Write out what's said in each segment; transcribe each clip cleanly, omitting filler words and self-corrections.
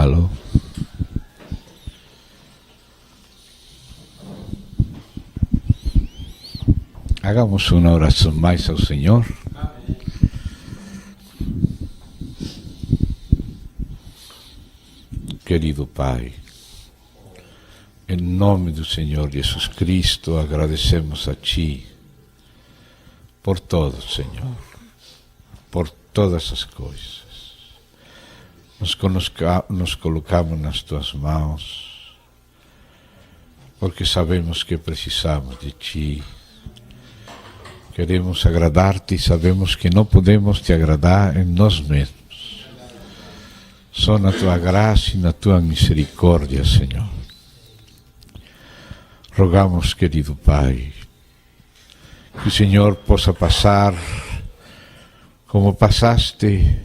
Alô? Hagamos uma oração mais ao Senhor. Querido Pai, em nome do Senhor Jesus Cristo, agradecemos a Ti por todo, Senhor, por todas as coisas. Nos colocamos nas Tuas mãos, porque sabemos que precisamos de Ti. Queremos agradar-te e sabemos que não podemos Te agradar em nós mesmos. Só na Tua graça e na Tua misericórdia, Senhor. Rogamos, querido Pai, que o Senhor possa passar como passaste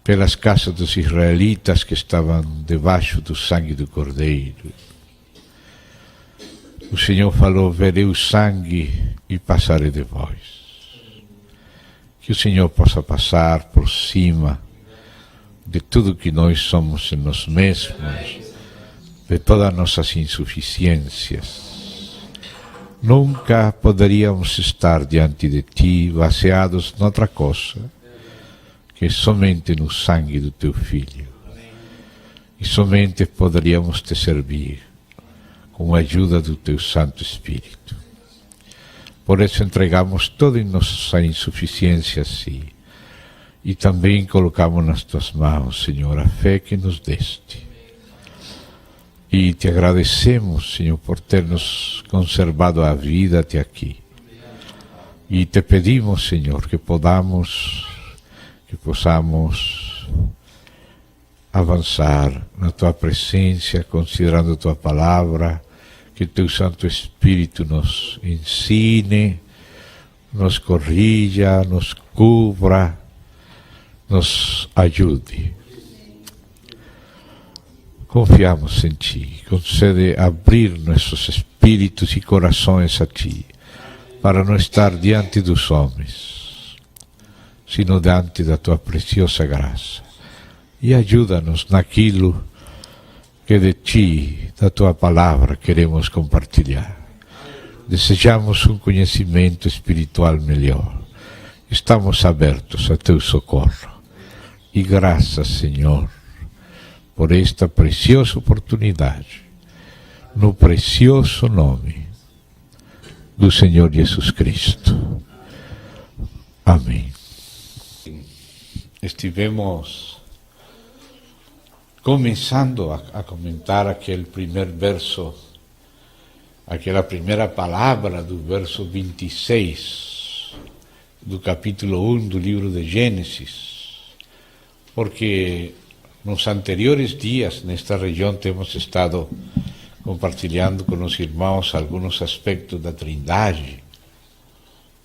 pelas casas dos israelitas que estavam debaixo do sangue do Cordeiro. O Senhor falou: verei o sangue e passarei de vós. Que o Senhor possa passar por cima de tudo que nós somos em nós mesmos, de todas nossas insuficiências. Nunca poderíamos estar diante de Ti baseados noutra coisa que somente no sangue do Teu Filho. E somente poderíamos Te servir com a ajuda do Teu Santo Espírito. Por isso entregamos toda nossa insuficiência a Si. E também colocamos nas Tuas mãos, Senhor, a fé que nos deste. E Te agradecemos, Senhor, por ter nos conservado a vida até aqui. E Te pedimos, Senhor, que possamos avançar na Tua presença, considerando a Tua palavra, que Teu Santo Espírito nos ensine, nos corrija, nos cubra, nos ajude. Confiamos em Ti. Concede abrir nossos espíritos e corações a Ti, para não estar diante dos homens, sino diante da Tua preciosa graça. E ajuda-nos naquilo que de Ti, da Tua palavra, queremos compartilhar. Desejamos um conhecimento espiritual melhor. Estamos abertos a Teu socorro. E graças, Senhor, por esta preciosa oportunidade, no precioso nome do Senhor Jesus Cristo. Amém. Estivemos começando a comentar aquele primeiro verso, aquela primeira palavra do verso 26 do capítulo 1 do livro de Gênesis, porque nos anteriores dias nesta região temos estado compartilhando com os irmãos alguns aspectos da Trindade,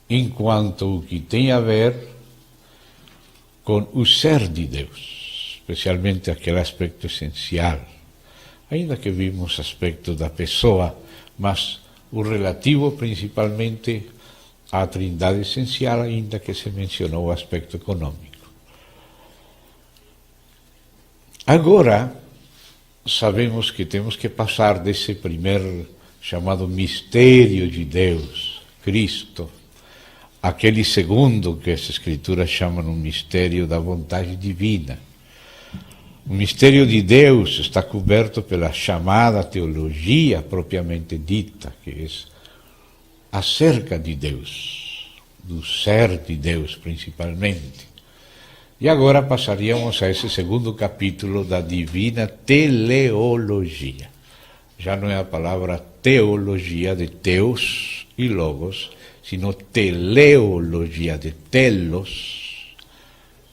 enquanto o que tem a ver com o ser de Deus, especialmente aquele aspecto essencial, ainda que vimos aspectos da pessoa, mas o relativo principalmente à Trindade essencial, ainda que se mencionou o aspecto econômico. Agora, sabemos que temos que passar desse primeiro chamado mistério de Deus, Cristo, aquele segundo que as Escrituras chamam um mistério da vontade divina. O mistério de Deus está coberto pela chamada teologia propriamente dita, que é acerca de Deus, do ser de Deus principalmente. E agora passaríamos a esse segundo capítulo da divina teleologia. Já não é a palavra teologia de Teos e Logos, sino teleologia de Telos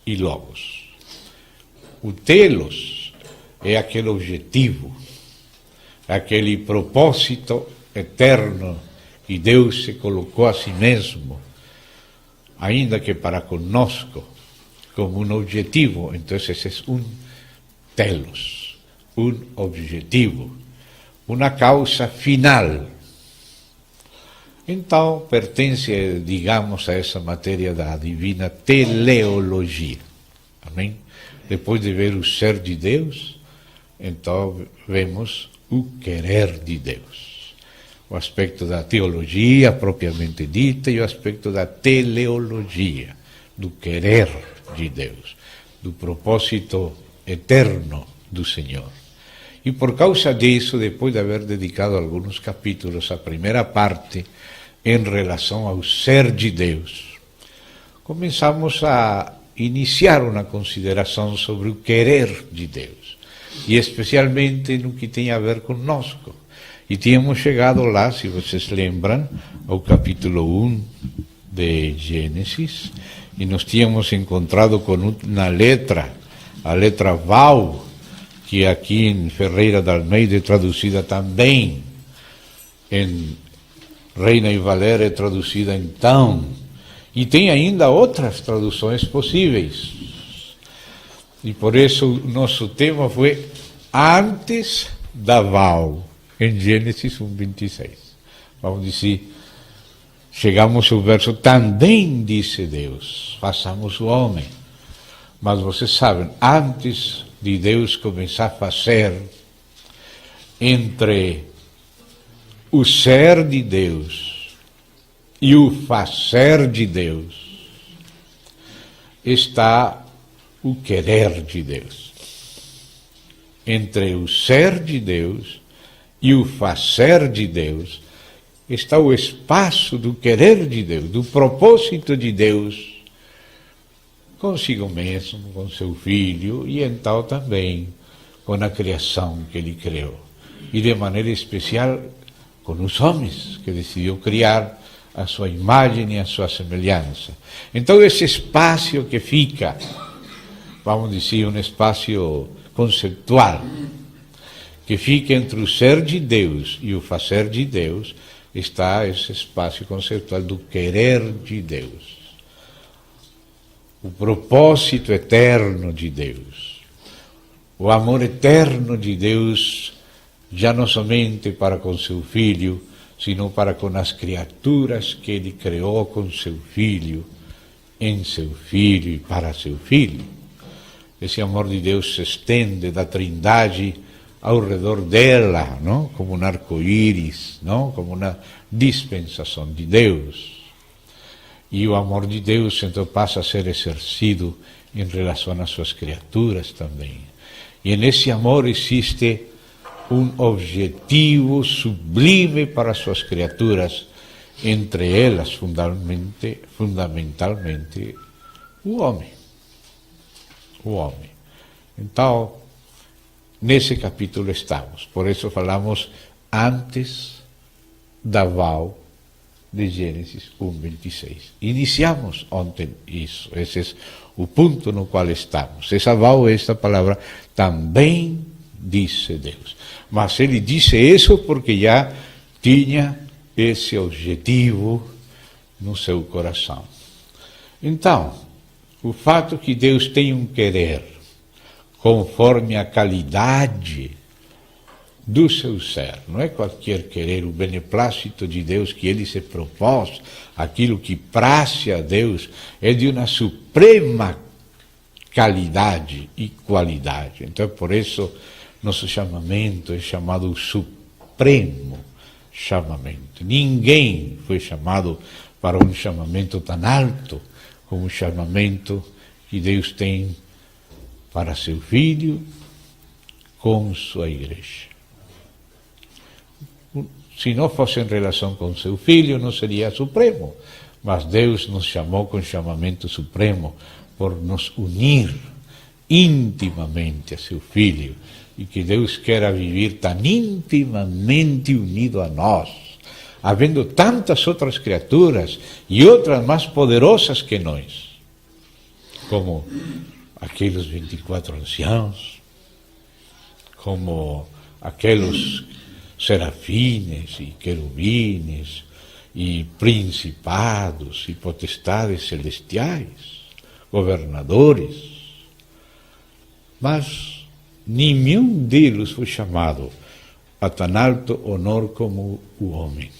e Logos. O telos é aquele objetivo, aquele propósito eterno que Deus se colocou a si mesmo, ainda que para conosco, como um objetivo. Então esse é um telos, um objetivo, uma causa final. Então pertence, digamos, a essa matéria da divina teleologia. Amém? depois de ver o ser de Deus, então vemos o querer de Deus. O aspecto da teologia propriamente dita e o aspecto da teleologia, do querer de Deus, do propósito eterno do Senhor. E por causa disso, depois de haver dedicado alguns capítulos à primeira parte em relação ao ser de Deus, começamos a iniciar uma consideração sobre o querer de Deus, e especialmente no que tem a ver conosco. E tínhamos chegado lá, se vocês lembram, ao capítulo 1 de Gênesis, e nos tínhamos encontrado com uma letra, a letra Vau, que aqui em Ferreira de Almeida é traduzida também, em Reina e Valera é traduzida então, e tem ainda outras traduções possíveis. E por isso o nosso tema foi antes da Vau, em Gênesis 1:26. Vamos dizer, chegamos ao verso, também disse Deus, façamos o homem. Mas vocês sabem, antes de Deus começar a fazer, entre o ser de Deus e o fazer de Deus, está o querer de Deus. Entre o ser de Deus e o fazer de Deus está o espaço do querer de Deus, do propósito de Deus consigo mesmo, com seu filho e então também com a criação que ele criou. E de maneira especial com os homens que decidiu criar a sua imagem e a sua semelhança. Então esse espaço que fica, vamos dizer, um espaço conceitual, que fica entre o ser de Deus e o fazer de Deus, está esse espaço conceitual do querer de Deus. O propósito eterno de Deus. O amor eterno de Deus, já não somente para com seu Filho, sino para com as criaturas que Ele criou com seu Filho, em seu Filho e para seu Filho. Esse amor de Deus se estende da Trindade ao redor dela, não? Como um arco-íris, não? Como uma dispensação de Deus. E o amor de Deus então passa a ser exercido em relação às suas criaturas também. E nesse amor existe um objetivo sublime para as suas criaturas, entre elas fundamentalmente o homem. O homem. Então, nesse capítulo estamos. Por isso falamos antes da Vau de Gênesis 1:26. Iniciamos ontem isso. Esse é o ponto no qual estamos. Essa Vau, esta palavra, também disse Deus. Mas ele disse isso porque já tinha esse objetivo no seu coração. Então, o fato que Deus tem um querer conforme a qualidade do seu ser, não é qualquer querer, o beneplácito de Deus que ele se propôs, aquilo que praze a Deus, é de uma suprema qualidade e qualidade. Então, por isso, nosso chamamento é chamado supremo chamamento. Ninguém foi chamado para um chamamento tão alto como o chamamento que Deus tem para seu Filho com sua igreja. Se não fosse em relação com seu Filho, não seria supremo, mas Deus nos chamou com chamamento supremo por nos unir intimamente a seu Filho, e que Deus queira viver tão intimamente unido a nós, havendo tantas outras criaturas e outras mais poderosas que nós, como aqueles 24 anciãos, como aqueles serafines e querubines, e principados e potestades celestiais, governadores, mas nenhum deles foi chamado a tão alto honor como o homem.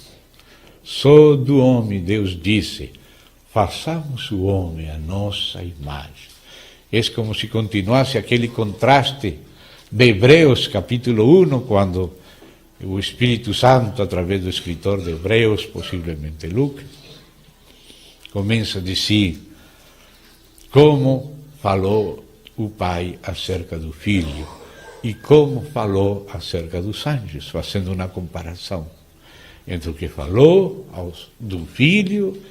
Só do homem Deus disse: façamos o homem a nossa imagem. É como se continuasse aquele contraste de Hebreus capítulo 1, quando o Espírito Santo, através do escritor de Hebreus, possivelmente Lucas, começa a dizer como falou o Pai acerca do Filho e como falou acerca dos anjos, fazendo uma comparação entre o que falou do Filho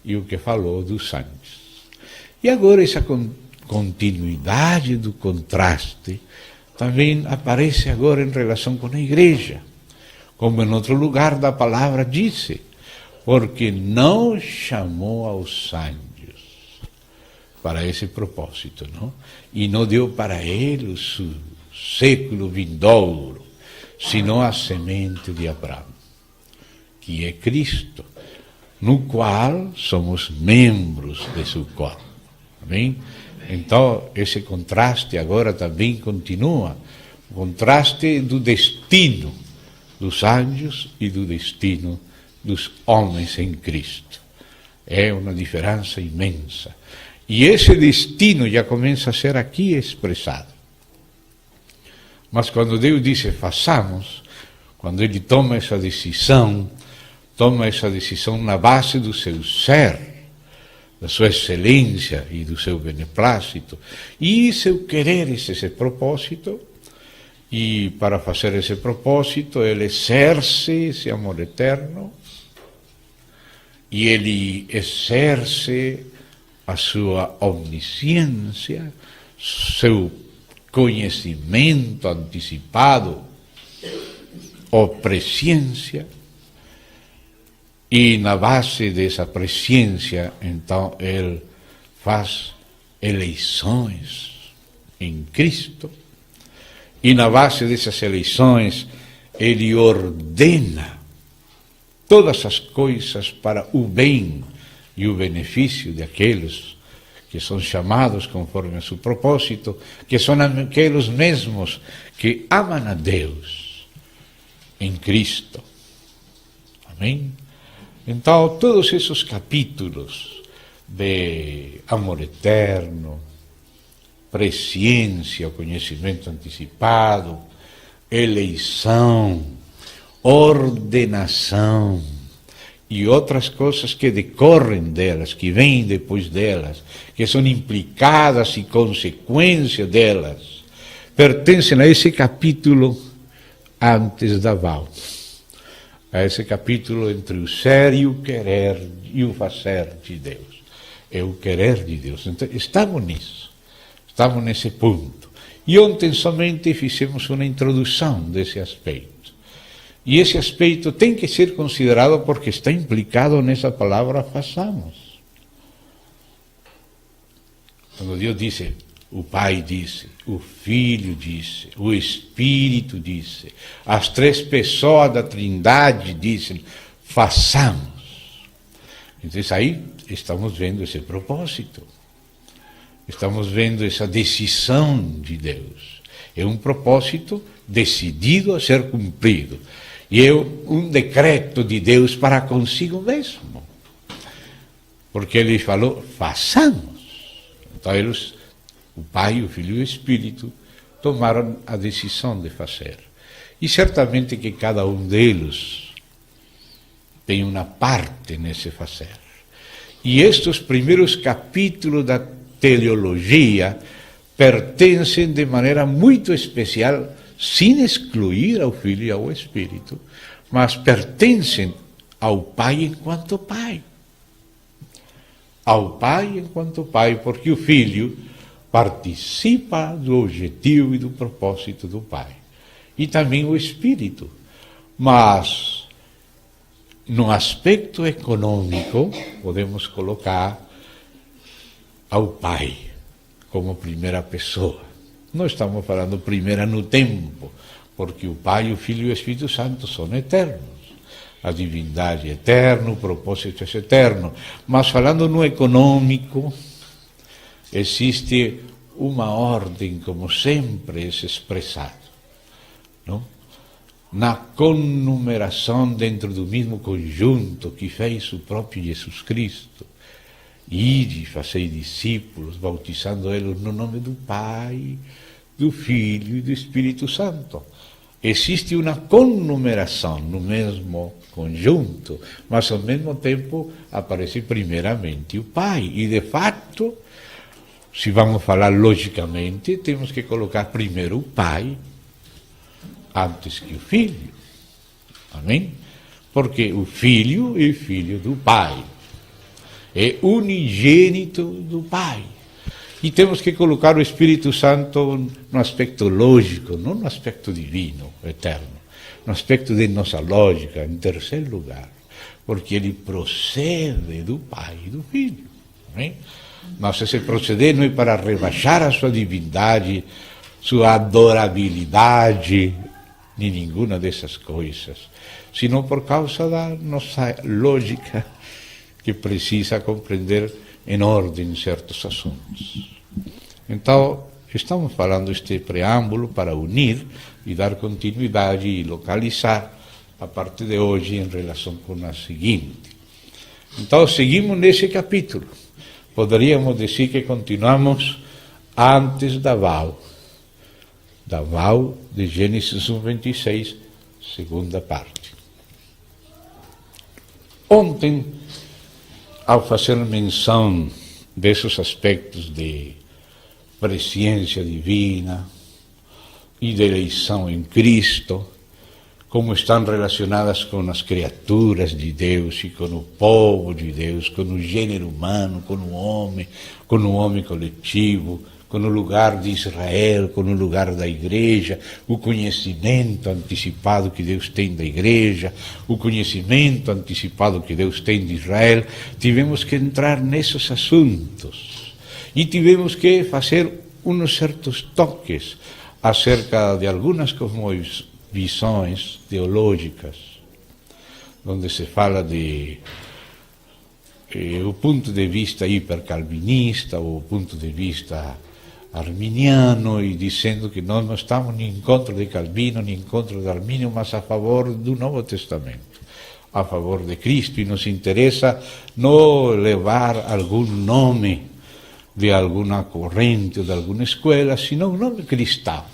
e o que falou dos anjos. E agora essa continuidade do contraste também aparece agora em relação com a igreja, como em outro lugar da palavra disse, porque não chamou aos anjos para esse propósito, não? E não deu para eles o século vindouro, senão a semente de Abraão, que é Cristo, no qual somos membros de seu corpo. Amém? Então, esse contraste agora também continua, o contraste do destino dos anjos e do destino dos homens em Cristo. É uma diferença imensa. E esse destino já começa a ser aqui expressado. Mas quando Deus disse façamos, quando Ele toma essa decisão na base do seu ser, da sua excelência e do seu beneplácito, e seu querer, esse propósito, e para fazer esse propósito, Ele exerce esse amor eterno, e Ele exerce a sua omnisciência, seu conhecimento antecipado, ou presciência, e na base dessa presciência, então, Ele faz eleições em Cristo, e na base dessas eleições, Ele ordena todas as coisas para o bem e o benefício daqueles que são chamados conforme a seu propósito, que são aqueles mesmos que amam a Deus em Cristo. Amém? Então, todos esses capítulos de amor eterno, presciência, conhecimento antecipado, eleição, ordenação e outras coisas que decorrem delas, que vêm depois delas, que são implicadas e consequência delas, pertencem a esse capítulo antes da Val. A esse capítulo entre o ser e o querer e o fazer de Deus. É o querer de Deus. Então, estamos nisso. Estamos nesse ponto. E ontem somente fizemos uma introdução desse aspecto. E esse aspecto tem que ser considerado porque está implicado nessa palavra façamos. Quando Deus disse, o Pai disse, o Filho disse, o Espírito disse, as três pessoas da Trindade dizem, façamos. Então aí estamos vendo esse propósito. Estamos vendo essa decisão de Deus. É um propósito decidido a ser cumprido. E é um decreto de Deus para consigo mesmo. Porque Ele falou, façamos. Então eles, o Pai, o Filho e o Espírito, tomaram a decisão de fazer. E certamente que cada um deles tem uma parte nesse fazer. E estes primeiros capítulos da teleologia pertencem de maneira muito especial, sem excluir ao Filho e ao Espírito, mas pertencem ao Pai enquanto Pai. Ao Pai enquanto Pai, porque o Filho participa do objetivo e do propósito do Pai. E também o Espírito. Mas, no aspecto econômico, podemos colocar ao Pai como primeira pessoa. Não estamos falando primeira no tempo, porque o Pai, o Filho e o Espírito Santo são eternos. A divindade é eterna, o propósito é eterno. Mas falando no econômico, existe uma ordem, como sempre é expressado, não? Na conumeração dentro do mesmo conjunto que fez o próprio Jesus Cristo. Ide, fazei discípulos, bautizando eles no nome do Pai, do Filho e do Espírito Santo. Existe uma conumeração no mesmo conjunto, mas ao mesmo tempo aparece primeiramente o Pai. E de fato, se vamos falar logicamente, temos que colocar primeiro o Pai antes que o Filho. Amém? Porque o Filho é filho do Pai. É unigênito do Pai. E temos que colocar o Espírito Santo no aspecto lógico, não no aspecto divino, eterno. No aspecto de nossa lógica, em terceiro lugar. Porque ele procede do Pai e do Filho. Né? Mas esse proceder não é para rebaixar a sua divindade, sua adorabilidade, nem nenhuma dessas coisas, senão por causa da nossa lógica, que precisa compreender em ordem certos assuntos. Então, estamos falando este preâmbulo para unir e dar continuidade e localizar a partir de hoje em relação com a seguinte. Então, seguimos nesse capítulo. Poderíamos dizer que continuamos antes da Val de Gênesis 1:26, segunda parte. Ontem, ao fazer menção desses aspectos de presciência divina e de eleição em Cristo, como estão relacionadas com as criaturas de Deus e com o povo de Deus, com o gênero humano, com o homem coletivo, com o lugar de Israel, com o lugar da igreja, o conhecimento antecipado que Deus tem da igreja, o conhecimento antecipado que Deus tem de Israel. Tivemos que entrar nesses assuntos e tivemos que fazer uns certos toques acerca de algumas visões teológicas, onde se fala de o ponto de vista hipercalvinista, ou o ponto de vista arminiano, e dizendo que nós não estamos nem em contra de Calvino, nem em contra de Armínio, mas a favor do Novo Testamento, a favor de Cristo, e nos interessa não levar algum nome de alguma corrente ou de alguma escola, senão o nome cristão.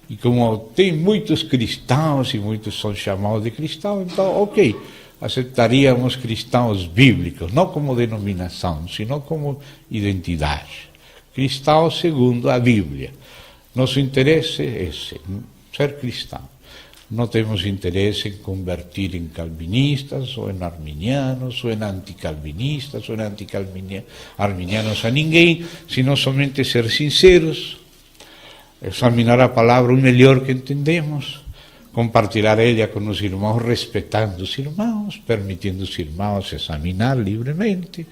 E como tem muitos cristãos e muitos são chamados de cristãos, então, ok, aceitaríamos cristãos bíblicos, não como denominação, sino como identidade. Cristão segundo a Bíblia. Nosso interesse é esse, ser cristão. Não temos interesse em convertir em calvinistas, ou em arminianos, ou em anticalvinistas, ou em anticalvinianos a ninguém, senão somente ser sinceros, examinar a palavra o melhor que entendemos, compartilhar ela com os irmãos, respeitando os irmãos, permitindo os irmãos examinar livremente,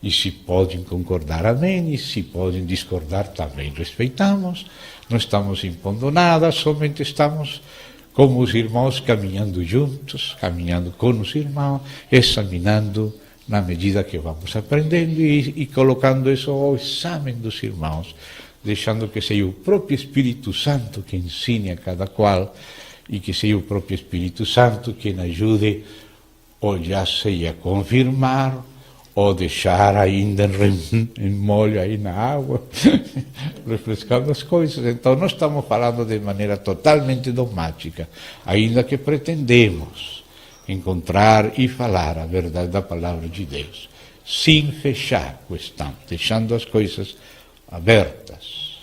e se podem concordar, amém, e se podem discordar, também respeitamos, não estamos impondo nada, somente estamos como os irmãos caminhando juntos, caminhando com os irmãos, examinando na medida que vamos aprendendo e colocando isso ao exame dos irmãos, deixando que seja o próprio Espírito Santo que ensine a cada qual e que seja o próprio Espírito Santo quem ajude ou já seja confirmar ou deixar ainda em molho aí na água, refrescando as coisas. Então, nós estamos falando de maneira totalmente dogmática, ainda que pretendemos encontrar e falar a verdade da palavra de Deus, sem fechar a questão, deixando as coisas abertas.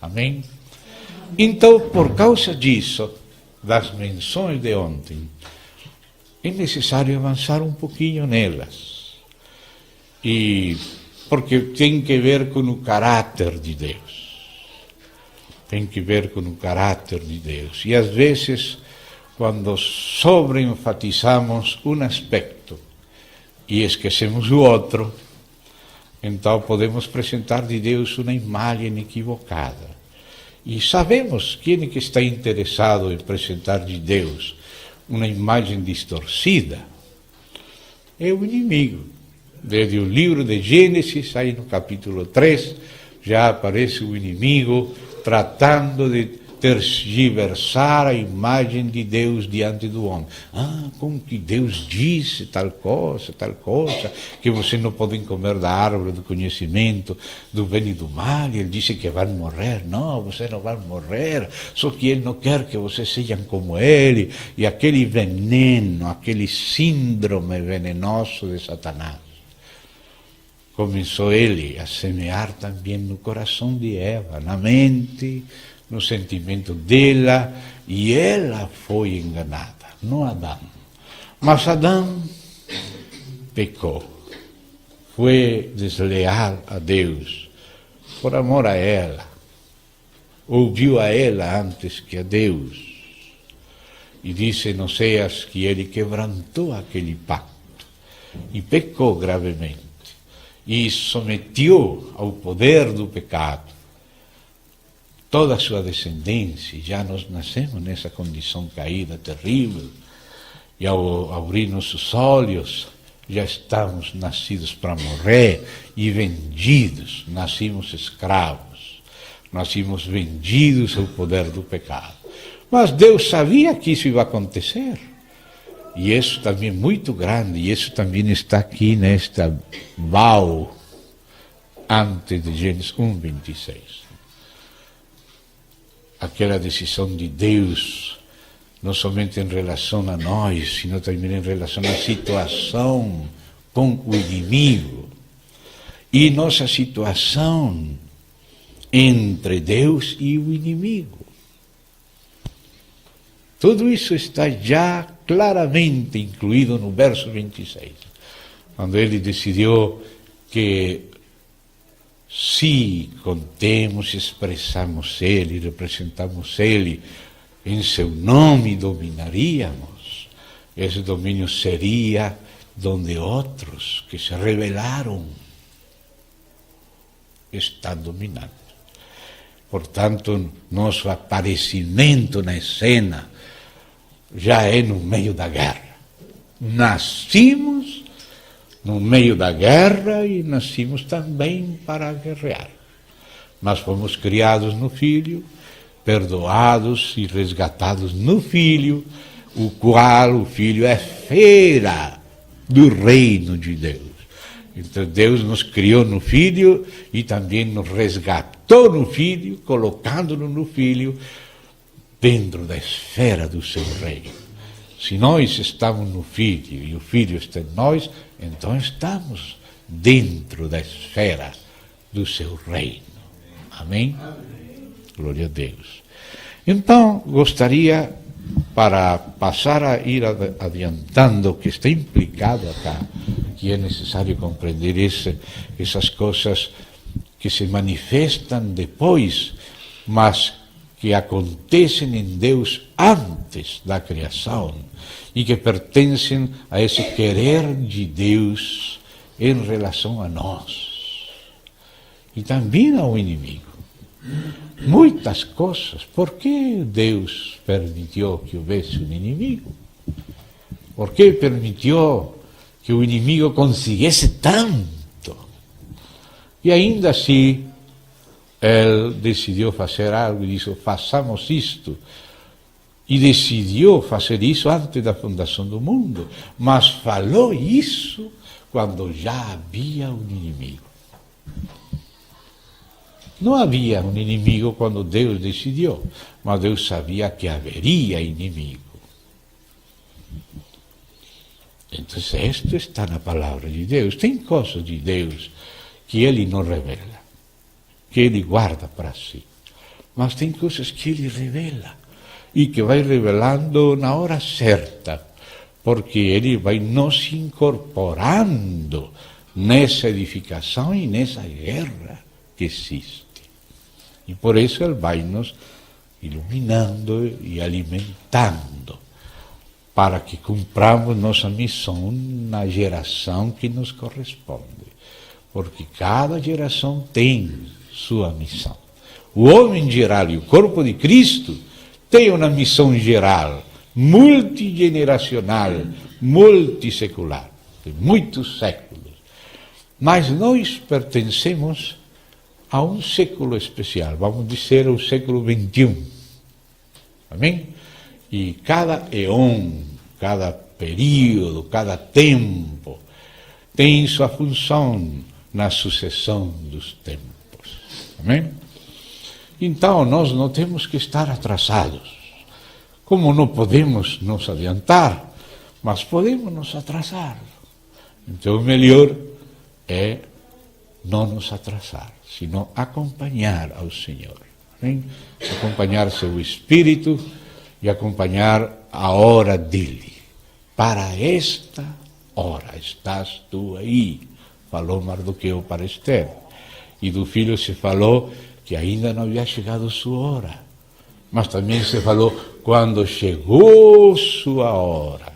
Amém? Então, por causa disso, das menções de ontem, é necessário avançar um pouquinho nelas. E porque tem que ver com o caráter de Deus. Tem que ver com o caráter de Deus. E às vezes, quando sobreenfatizamos um aspecto e esquecemos o outro, então podemos apresentar de Deus uma imagem equivocada. E sabemos quem é que está interessado em apresentar de Deus uma imagem distorcida. É o inimigo. Desde o livro de Gênesis, aí no capítulo 3, já aparece o inimigo tratando de tergiversar a imagem de Deus diante do homem. Como que Deus disse tal coisa, que você não pode comer da árvore do conhecimento do bem e do mal, e ele disse que vai morrer. Não, você não vai morrer, só que ele não quer que vocês sejam como ele, e aquele veneno, aquele síndrome venenoso de Satanás. Começou ele a semear também no coração de Eva, na mente, no sentimento dela, e ela foi enganada, não Adão. Mas Adão pecou, foi desleal a Deus, por amor a ela, ouviu a ela antes que a Deus, e disse em Oséias que ele quebrantou aquele pacto, e pecou gravemente, e someteu ao poder do pecado toda a sua descendência. Já nós nascemos nessa condição caída, terrível, e ao abrir nossos olhos, já estamos nascidos para morrer e vendidos, nascimos escravos, nascimos vendidos ao poder do pecado. Mas Deus sabia que isso ia acontecer, e isso também é muito grande, e isso também está aqui nesta Val, antes de Gênesis 1:26. Aquela decisão de Deus, não somente em relação a nós, sino também em relação à situação com o inimigo. E nossa situação entre Deus e o inimigo. Tudo isso está já claramente incluído no verso 26, quando ele decidiu que se contemos, expressamos Ele, representamos Ele, em seu nome dominaríamos. Esse domínio seria donde outros que se rebelaram estão dominando. Portanto, nosso aparecimento na cena já é no meio da guerra. Nascimos no meio da guerra e nascimos também para guerrear. Mas fomos criados no Filho, perdoados e resgatados no Filho, o qual o Filho é feira do reino de Deus. Então Deus nos criou no Filho e também nos resgatou no Filho, colocando-nos no Filho dentro da esfera do seu reino. Se nós estamos no Filho e o Filho está em nós, então estamos dentro da esfera do seu reino. Amém? Glória a Deus. Então, gostaria, para passar a ir adiantando o que está implicado acá, que é necessário compreender essas coisas que se manifestam depois, mas que acontecem em Deus antes da criação e que pertencem a esse querer de Deus em relação a nós e também ao inimigo. Muitas coisas. Por que Deus permitiu que houvesse um inimigo? Por que permitiu que o inimigo conseguisse tanto? E ainda assim, ele decidiu fazer algo e disse, façamos isto. E decidiu fazer isso antes da fundação do mundo, mas falou isso quando já havia um inimigo. Não havia um inimigo quando Deus decidiu, mas Deus sabia que haveria inimigo. Então, isto está na palavra de Deus. Tem coisas de Deus que Ele não revela, que Ele guarda para si. Mas tem coisas que Ele revela e que vai revelando na hora certa, porque Ele vai nos incorporando nessa edificação e nessa guerra que existe. E por isso Ele vai nos iluminando e alimentando, para que cumpramos nossa missão na geração que nos corresponde. Porque cada geração tem sua missão. O homem geral e o corpo de Cristo têm uma missão geral, multigeneracional, multissecular, de muitos séculos. Mas nós pertencemos a um século especial, vamos dizer o século XXI, Amém? E cada eon, cada período, cada tempo tem sua função na sucessão dos tempos. Amém? Então, nós não temos que estar atrasados. Como não podemos nos adiantar, mas podemos nos atrasar. Então, o melhor é não nos atrasar, sino acompanhar ao Senhor. Amém? Acompanhar seu Espírito e acompanhar a hora dele. Para esta hora estás tu aí, falou Mardoqueu para Esther. E do filho se falou que ainda não havia chegado sua hora. Mas também se falou quando chegou sua hora.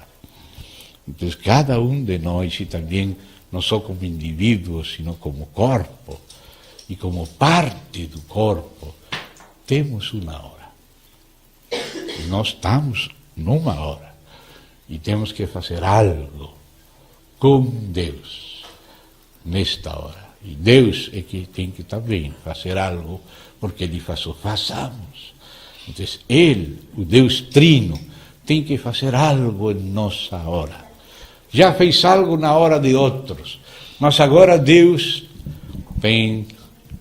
Então, cada um de nós, e também não só como indivíduos, sino como corpo, e como parte do corpo, temos uma hora. E nós estamos numa hora. E temos que fazer algo com Deus nesta hora. E Deus é que tem que também fazer algo, porque Ele façamos. Então, Ele, o Deus Trino, tem que fazer algo em nossa hora. Já fez algo na hora de outros, mas agora Deus tem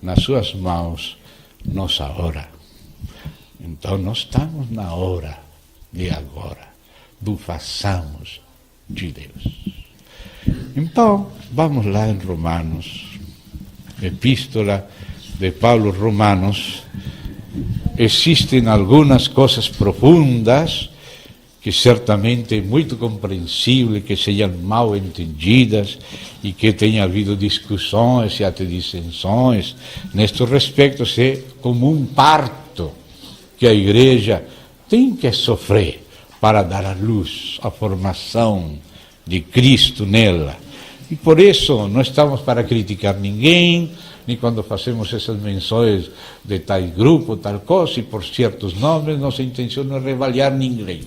nas suas mãos nossa hora. Então, nós estamos na hora de agora, do façamos de Deus. Então, vamos lá em Romanos, Epístola de Paulo Romanos. Existem algumas coisas profundas que certamente é muito compreensível que sejam mal entendidas e que tenha havido discussões e até dissensões. Nestes respectos é como um parto que a igreja tem que sofrer para dar à luz a formação de Cristo nela. E por isso não estamos para criticar ninguém, nem quando fazemos essas menções de tal grupo, tal coisa, e por certos nomes, nossa intenção não é revalhar ninguém.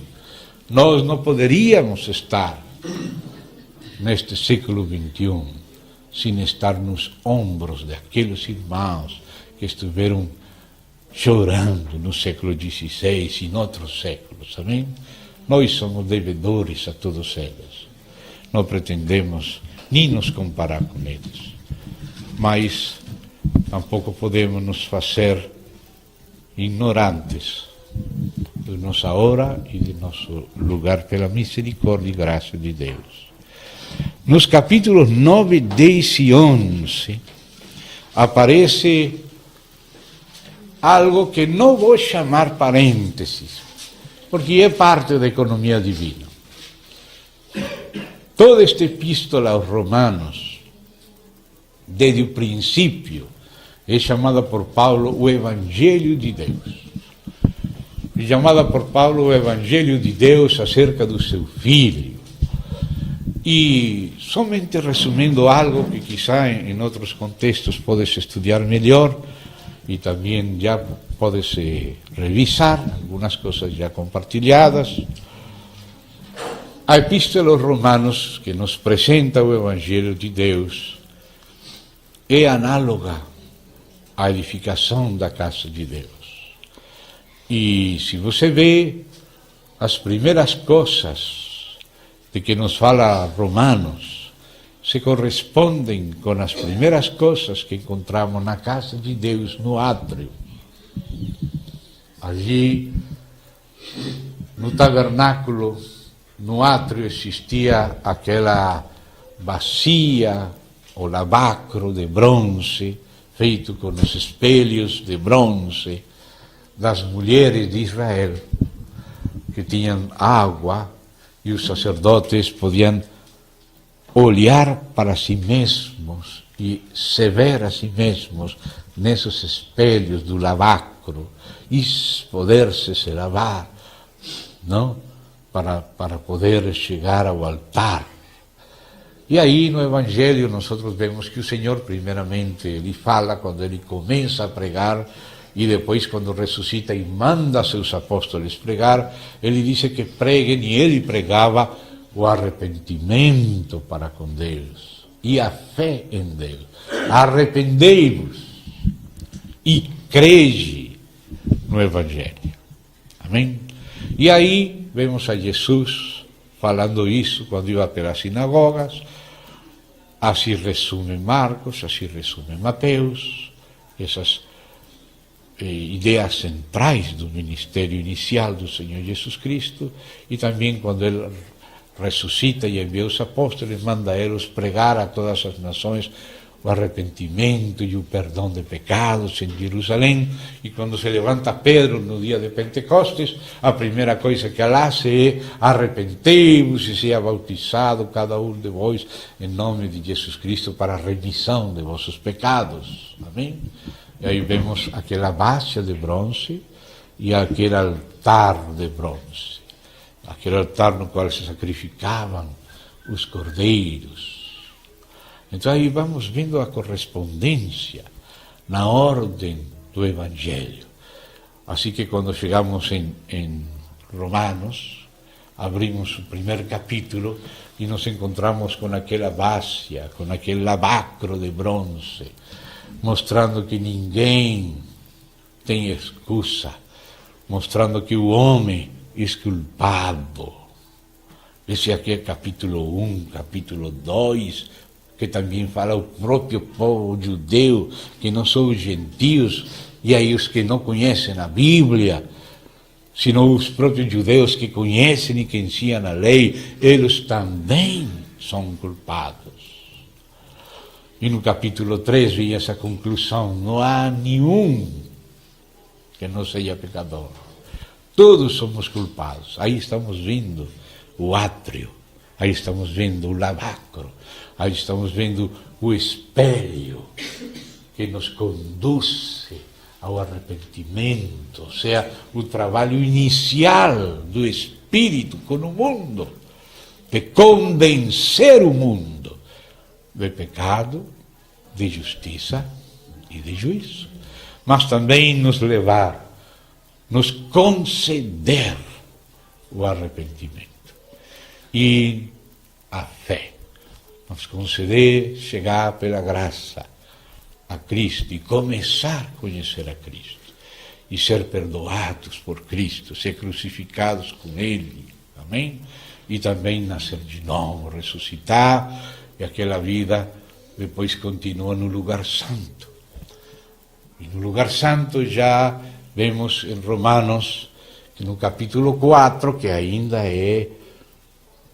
Nós não poderíamos estar neste século XXI sem estar nos ombros daqueles irmãos que estiveram chorando no século XVI e em outros séculos, amém? Nós somos devedores a todos eles. Não pretendemos nem nos comparar com eles, mas tampouco podemos nos fazer ignorantes de nossa hora e de nosso lugar pela misericórdia e graça de Deus. Nos capítulos 9, 10 e 11 aparece algo que não vou chamar parênteses, porque é parte da economia divina. Toda esta epístola aos Romanos, desde o princípio, é chamada por Paulo o Evangelho de Deus. É chamada por Paulo o Evangelho de Deus acerca do seu Filho. E, somente resumindo algo que quizá em outros contextos pode-se estudar melhor, e também já pode-se revisar, algumas coisas já compartilhadas. A Epístola aos Romanos, que nos apresenta o Evangelho de Deus, é análoga à edificação da casa de Deus. E se você vê as primeiras coisas de que nos fala Romanos, se correspondem com as primeiras coisas que encontramos na casa de Deus, no átrio. Ali, no tabernáculo, no átrio existia aquela bacia, o lavacro de bronze, feito com os espelhos de bronze das mulheres de Israel, que tinham água e os sacerdotes podiam olhar para si mesmos e se ver a si mesmos nesses espelhos do lavacro e poder-se lavar, não? Para poder chegar ao altar. E aí no Evangelho nós vemos que o Senhor primeiramente Ele fala quando Ele começa a pregar, e depois quando ressuscita e manda seus apóstolos pregar, Ele diz que preguem, e Ele pregava o arrependimento para com Deus e a fé em Deus. Arrependei-vos e crede no Evangelho. Amém? E aí vemos a Jesus falando isso quando ia pelas sinagogas. Assim resume Marcos, assim resume Mateus, essas ideias centrais do ministério inicial do Senhor Jesus Cristo, e também quando Ele ressuscita e envia os apóstolos, manda eles pregar a todas as nações o arrependimento e o perdão de pecados em Jerusalém. E quando se levanta Pedro no dia de Pentecostes, a primeira coisa que ele hace é: arrepentei-vos e seja bautizado cada um de vós em nome de Jesus Cristo para a remissão de vossos pecados. Amém? E aí vemos aquela base de bronze e aquele altar de bronze. Aquele altar no qual se sacrificavam os cordeiros. Então aí vamos vendo a correspondência na ordem do Evangelho. Assim que quando chegamos em Romanos, abrimos o primeiro capítulo e nos encontramos com aquela básia, com aquele lavacro de bronze, mostrando que ninguém tem excusa, mostrando que o homem é culpado. Esse aqui é capítulo 1, capítulo 2, que também fala o próprio povo judeu, que não são os gentios, e aí os que não conhecem a Bíblia, senão os próprios judeus que conhecem e que ensinam a lei, eles também são culpados. E no capítulo 3 vem essa conclusão: não há nenhum que não seja pecador. Todos somos culpados. Aí estamos vendo o átrio, aí estamos vendo o lavacro, aí estamos vendo o espelho que nos conduz ao arrependimento, ou seja, o trabalho inicial do Espírito com o mundo, de convencer o mundo de pecado, de justiça e de juízo, mas também nos levar, nos conceder o arrependimento e a fé, nos conceder chegar pela graça a Cristo e começar a conhecer a Cristo e ser perdoados por Cristo, ser crucificados com Ele, amém? E também nascer de novo, ressuscitar, e aquela vida depois continua no lugar santo. E no lugar santo já vemos em Romanos, no capítulo 4, que ainda é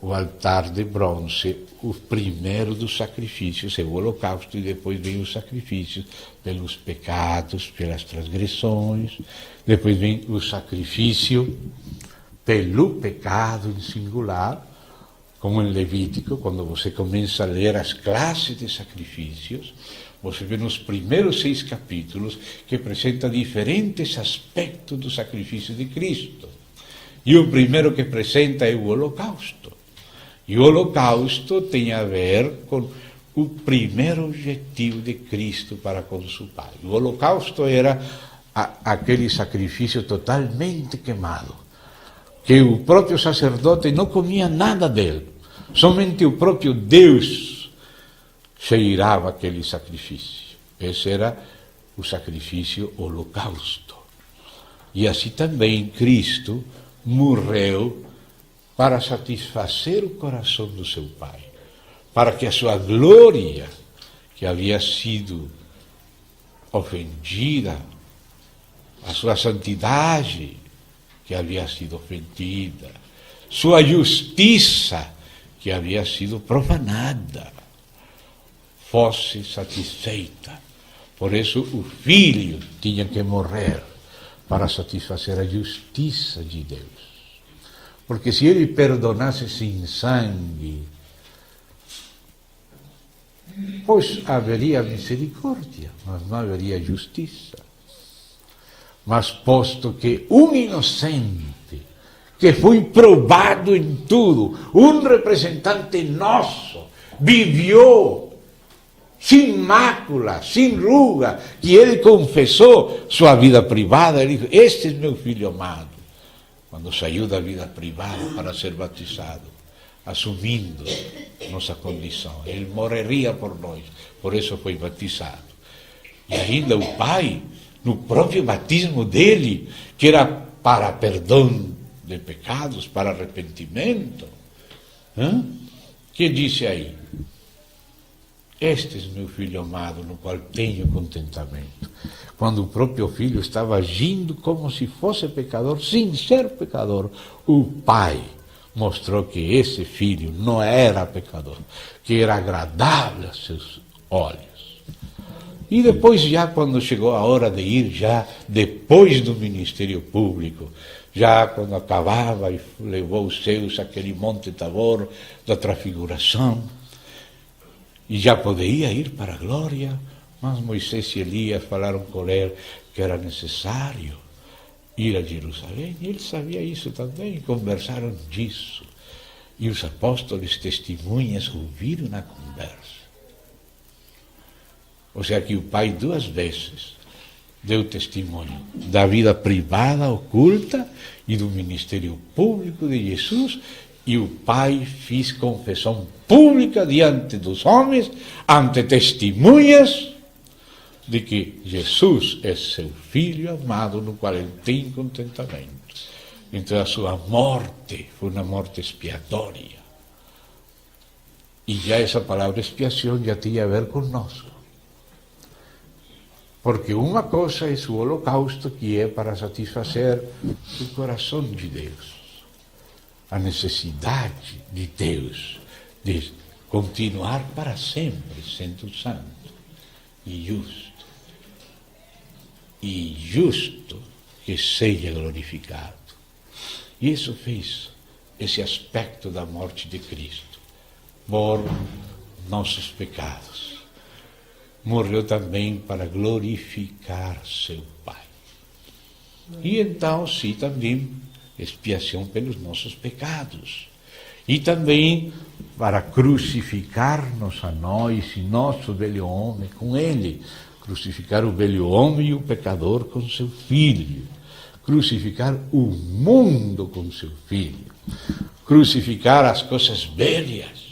o altar de bronze, o primeiro dos sacrifícios, é o holocausto, e depois vem os sacrifícios pelos pecados, pelas transgressões, depois vem o sacrifício pelo pecado em singular, como em Levítico, quando você começa a ler as classes de sacrifícios, você vê nos primeiros 6 capítulos que apresenta diferentes aspectos do sacrifício de Cristo. E o primeiro que apresenta é o holocausto. E o holocausto tem a ver com o primeiro objetivo de Cristo para com seu Pai. O holocausto era aquele sacrifício totalmente queimado, que o próprio sacerdote não comia nada dele. Somente o próprio Deus cheirava aquele sacrifício. Esse era o sacrifício holocausto. E assim também Cristo morreu para satisfazer o coração do seu Pai, para que a sua glória, que havia sido ofendida, a sua santidade, que havia sido ofendida, sua justiça, que havia sido profanada, fosse satisfeita. Por isso o Filho tinha que morrer para satisfazer a justiça de Deus. Porque se ele perdonasse sem sangue, pois haveria misericórdia, mas não haveria justiça. Mas posto que um inocente, que foi provado em tudo, um representante nosso, viveu sem mácula, sem ruga, que ele confessou sua vida privada, ele disse: este é meu filho amado. Quando saiu da vida privada para ser batizado, assumindo nossa condição, ele morreria por nós, por isso foi batizado. E ainda o Pai, no próprio batismo dele, que era para perdão de pecados para arrependimento. Que disse aí? Este é meu filho amado, no qual tenho contentamento. Quando o próprio filho estava agindo como se fosse pecador, sem ser pecador, o pai mostrou que esse filho não era pecador, que era agradável a seus olhos. E depois, já quando chegou a hora de ir, já depois do ministério público, já quando acabava e levou os seus àquele Monte Tabor da transfiguração, e já poderia ir para a glória, mas Moisés e Elias falaram com ele que era necessário ir a Jerusalém, e ele sabia isso também, conversaram disso. E os apóstolos testemunhas ouviram na conversa. Ou seja, que o pai 2 vezes deu testemunho da vida privada, oculta, e do ministério público de Jesus, e o pai fez confissão pública diante dos homens, ante testemunhas, de que Jesus é seu filho amado, no qual ele tem contentamento. Então a sua morte foi uma morte expiatória. E já essa palavra expiação já tinha a ver conosco. Porque uma coisa é o holocausto, que é para satisfazer o coração de Deus, a necessidade de Deus de continuar para sempre sendo santo e justo. E justo que seja glorificado. E isso fez esse aspecto da morte de Cristo por nossos pecados. Morreu também para glorificar seu Pai. E então, sim, também expiação pelos nossos pecados. E também para crucificar-nos a nós e nosso velho homem com ele. Crucificar o velho homem e o pecador com seu filho. Crucificar o mundo com seu filho. Crucificar as coisas velhas.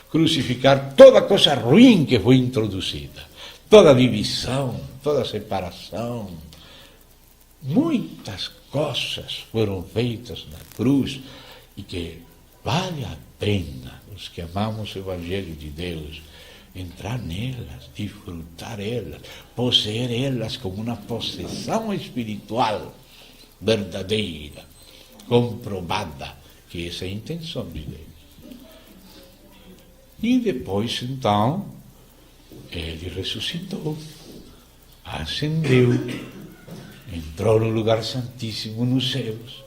Crucificar toda coisa ruim que foi introduzida. Toda divisão, toda separação. Muitas coisas foram feitas na cruz e que vale a pena, os que amamos o Evangelho de Deus, entrar nelas, disfrutar elas, possuir elas como uma possessão espiritual verdadeira, comprovada, que essa é a intenção de Deus. E depois, então, ele ressuscitou, ascendeu, entrou no lugar santíssimo nos céus,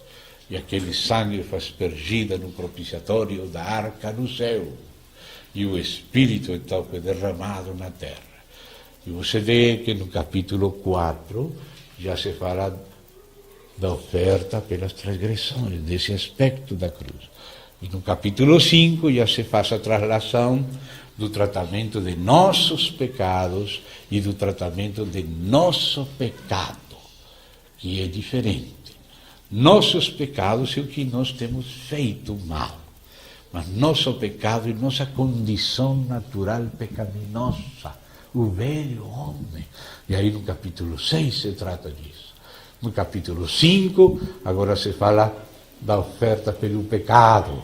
e aquele sangue foi aspergida no propiciatório da arca no céu, e o Espírito então foi derramado na terra. E você vê que no capítulo 4 já se fala da oferta pelas transgressões, desse aspecto da cruz. E no capítulo 5 já se faz a traslação do tratamento de nossos pecados e do tratamento de nosso pecado, que é diferente. Nossos pecados é o que nós temos feito mal, mas nosso pecado é nossa condição natural pecaminosa, o velho homem. E aí no capítulo 6 se trata disso. No capítulo 5, agora se fala da oferta pelo pecado.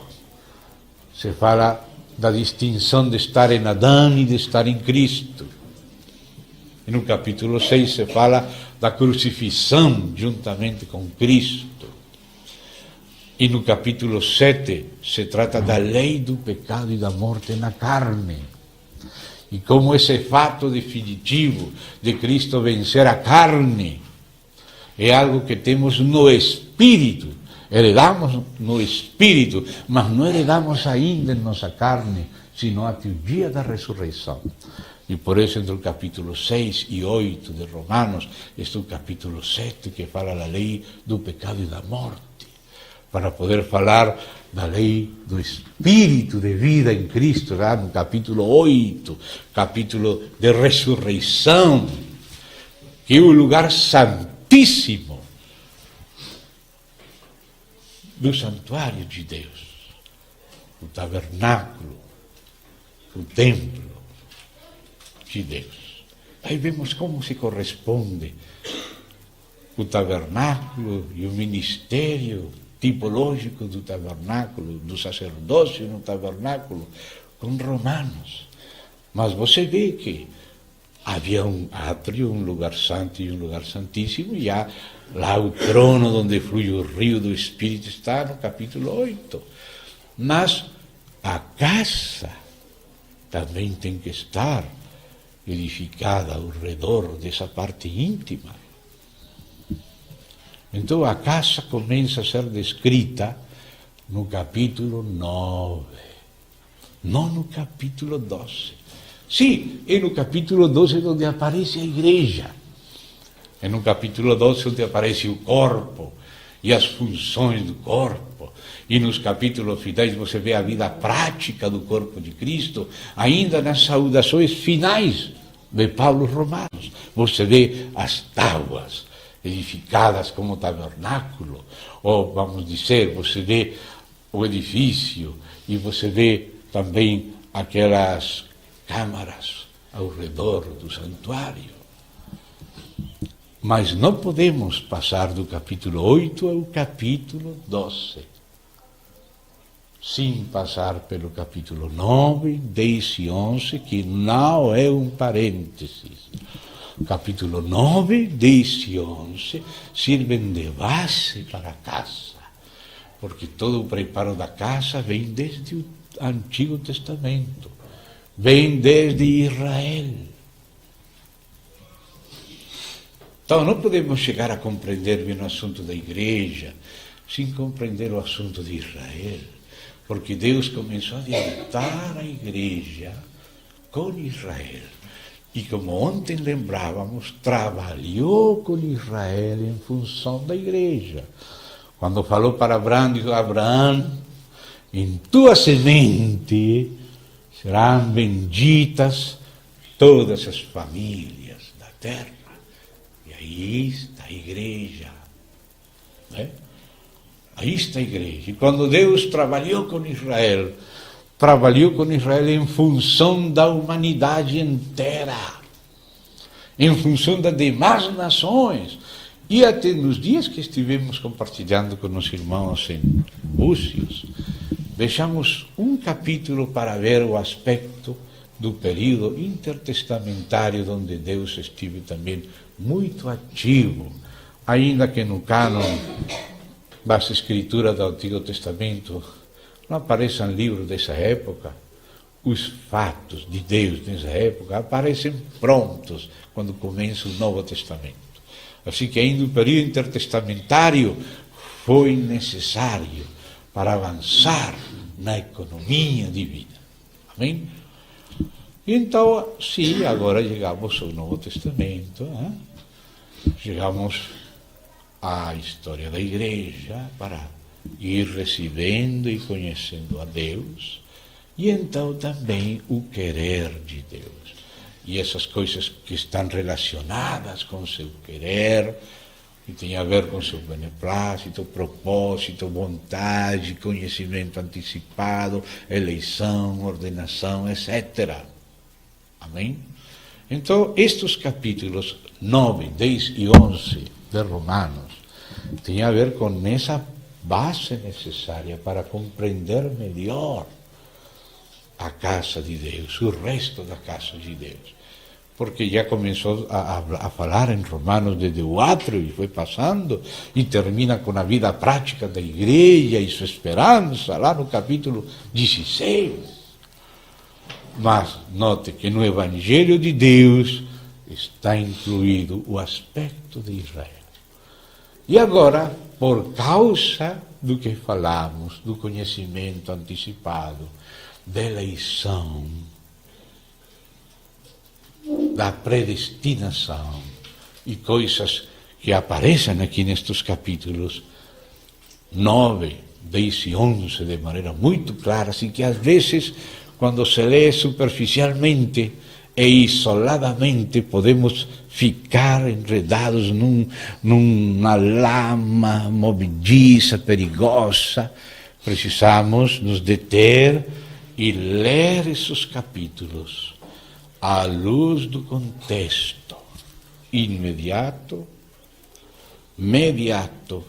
Se fala da distinção de estar em Adão e de estar em Cristo. E no capítulo 6 se fala da crucifixão juntamente com Cristo. E no capítulo 7 se trata da lei do pecado e da morte na carne. E como esse fato definitivo de Cristo vencer a carne é algo que temos no Espírito. Heredamos no Espírito, mas não heredamos ainda em nossa carne, senão até o dia da ressurreição. E por isso, entre o capítulo 6 e 8 de Romanos, está o capítulo 7, que fala da lei do pecado e da morte, para poder falar da lei do Espírito de vida em Cristo, lá no capítulo 8, capítulo de ressurreição, que é o lugar santíssimo do santuário de Deus, o tabernáculo, o templo de Deus. Aí vemos como se corresponde o tabernáculo e o ministério tipológico do tabernáculo, do sacerdócio no tabernáculo, com Romanos. Mas você vê que havia um átrio, um lugar santo e um lugar santíssimo, e há lá o trono onde flui o rio do Espírito, está no capítulo 8. Mas a casa também tem que estar edificada ao redor dessa parte íntima. Então a casa começa a ser descrita no capítulo 9, não no capítulo 12. Sim, é no capítulo 12 onde aparece a igreja. É no capítulo 12 onde aparece o corpo e as funções do corpo. E nos capítulos finais você vê a vida prática do corpo de Cristo, ainda nas saudações finais de Paulo aos Romanos. Você vê as tábuas edificadas como tabernáculo, ou vamos dizer, você vê o edifício e você vê também aquelas câmaras ao redor do santuário. Mas não podemos passar do capítulo 8 ao capítulo 12, sem passar pelo capítulo 9, 10 e 11, que não é um parênteses. Capítulo 9, 10 e 11 servem de base para a casa, porque todo o preparo da casa vem desde o Antigo Testamento, vem desde Israel. Então não podemos chegar a compreender bem o assunto da igreja sem compreender o assunto de Israel, porque Deus começou a diretar a igreja com Israel. E como ontem lembrávamos, trabalhou com Israel em função da igreja. Quando falou para Abraão, disse: Abraão, em tua semente serão benditas todas as famílias da terra. E aí está a igreja. Né? Aí está a igreja. E quando Deus trabalhou com Israel em função da humanidade inteira, em função das demais nações. E até nos dias que estivemos compartilhando com os irmãos em Búzios, deixamos um capítulo para ver o aspecto do período intertestamentário, onde Deus esteve também muito ativo, ainda que no cânon das escrituras do Antigo Testamento não apareçam livros dessa época. Os fatos de Deus nessa época aparecem prontos quando começa o Novo Testamento. Assim que ainda o período intertestamentário foi necessário para avançar na economia divina. Amém? Então, sim, agora chegamos ao Novo Testamento, chegamos à história da igreja para ir recebendo e conhecendo a Deus, e então também o querer de Deus. E essas coisas que estão relacionadas com o seu querer, que tem a ver com o seu beneplácito, propósito, vontade, conhecimento antecipado, eleição, ordenação, etc. Amém? Então, estes capítulos 9, 10 e 11 de Romanos têm a ver com essa base necessária para compreender melhor a casa de Deus, o resto da casa de Deus. Porque já começou a falar em Romanos desde o átrio e foi passando, e termina com a vida prática da igreja e sua esperança, lá no capítulo 16. Mas note que no Evangelho de Deus está incluído o aspecto de Israel. E agora, por causa do que falamos, do conhecimento antecipado, da eleição, da predestinação e coisas que aparecem aqui nestes capítulos 9, 10 e 11 de maneira muito clara, assim que às vezes, quando se lê superficialmente e isoladamente, podemos ficar enredados numa lama movediça, perigosa. Precisamos nos deter e ler esses capítulos à luz do contexto imediato, mediato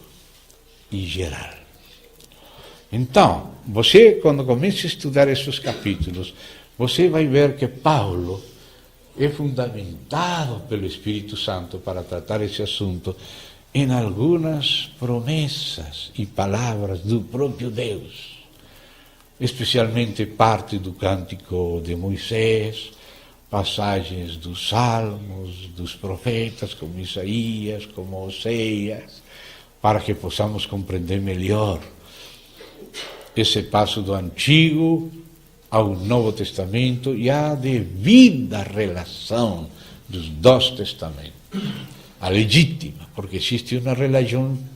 e geral. Então, você, quando começa a estudar esses capítulos, você vai ver que Paulo é fundamentado pelo Espírito Santo para tratar esse assunto em algumas promessas e palavras do próprio Deus, especialmente parte do Cântico de Moisés, passagens dos Salmos, dos profetas, como Isaías, como Oséias, para que possamos compreender melhor esse passo do Antigo ao Novo Testamento e a devida relação dos dois testamentos, a legítima, porque existe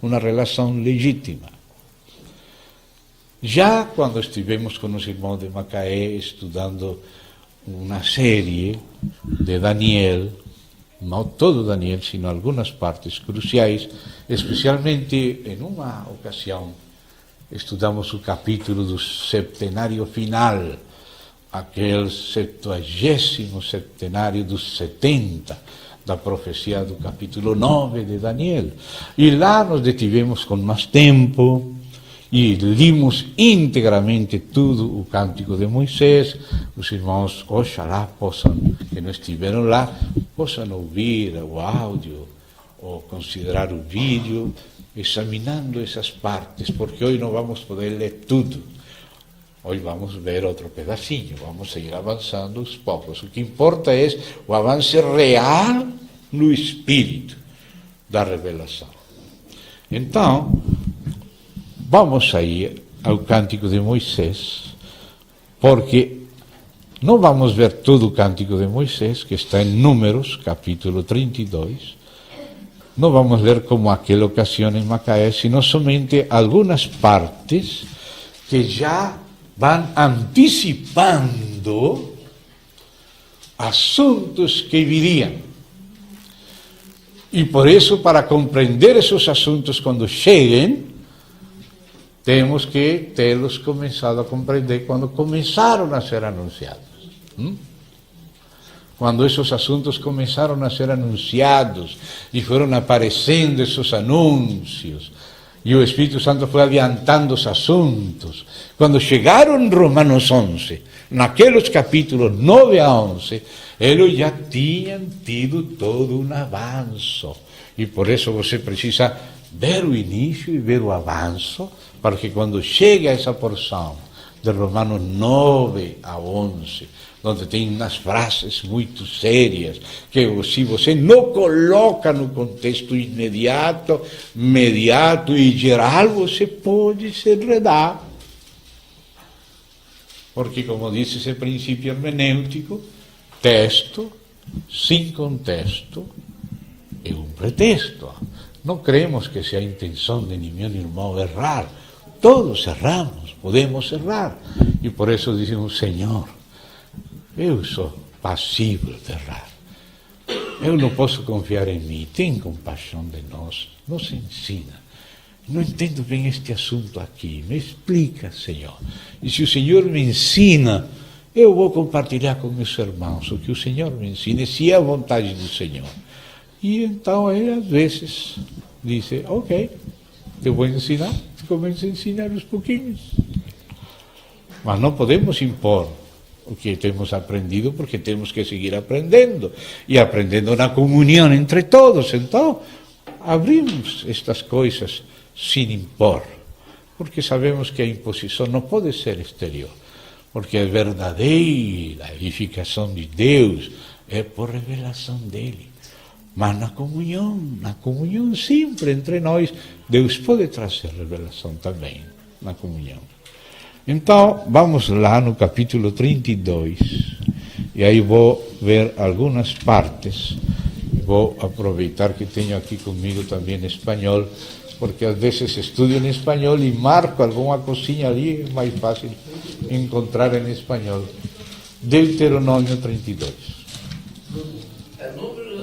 uma relação legítima. Já quando estivemos com os irmãos de Macaé estudando uma série de Daniel, não todo Daniel, sino algumas partes cruciais, especialmente em uma ocasião, estudamos o capítulo do septenário final, aquele 70º septenário dos 70, da profecia do capítulo 9 de Daniel. E lá nos detivemos com mais tempo e limos integralmente tudo o Cântico de Moisés. Os irmãos, oxalá possam, que não estiveram lá, possam ouvir o áudio ou considerar o vídeo, examinando essas partes, porque hoje não vamos poder ler tudo. Hoje vamos ver outro pedacinho, vamos seguir avançando aos poucos. O que importa é o avanço real no espírito da revelação. Então, vamos aí ao Cântico de Moisés, porque não vamos ver todo o Cântico de Moisés, que está em Números, capítulo 32, não vamos ler como aquela ocasião em Macaé, sino somente algumas partes que já vão antecipando assuntos que viriam. E por isso, para compreender esses assuntos quando cheguem, temos que tê-los começado a compreender quando começaram a ser anunciados. Quando esses assuntos começaram a ser anunciados e foram aparecendo esses anúncios, e o Espírito Santo foi adiantando os assuntos, quando chegaram em Romanos 11, naqueles capítulos 9 a 11, eles já tinham tido todo um avanço. E por isso você precisa ver o início e ver o avanço, para que quando chega essa porção de Romanos 9 a 11, onde tem umas frases muito sérias, que se você não coloca no contexto imediato e geral, você pode se enredar. Porque, como disse esse princípio hermenêutico, texto sem contexto é um pretexto. Não cremos que seja a intenção de nenhum irmão errar. Todos erramos, podemos errar. E por isso dizemos, Senhor, eu sou passível de errar. Eu não posso confiar em mim. Tem compaixão de nós. Nos ensina. Não entendo bem este assunto aqui. Me explica, Senhor. E se o Senhor me ensina, eu vou compartilhar com meus irmãos o que o Senhor me ensina, se é a vontade do Senhor. E então ele, às vezes, diz, ok, eu vou ensinar. Começa a ensinar aos pouquinhos. Mas não podemos impor o que temos aprendido, porque temos que seguir aprendendo, e aprendendo na comunhão entre todos. Então, abrimos estas coisas sem impor, porque sabemos que a imposição não pode ser exterior, porque a verdadeira edificação de Deus é por revelação dele. Mas na comunhão sempre entre nós, Deus pode trazer revelação também, na comunhão. Então, vamos lá no capítulo 32, e aí vou ver algumas partes, vou aproveitar que tenho aqui comigo também em espanhol, porque às vezes estudo em espanhol e marco alguma coisinha ali, é mais fácil encontrar em espanhol. Deuteronômio 32.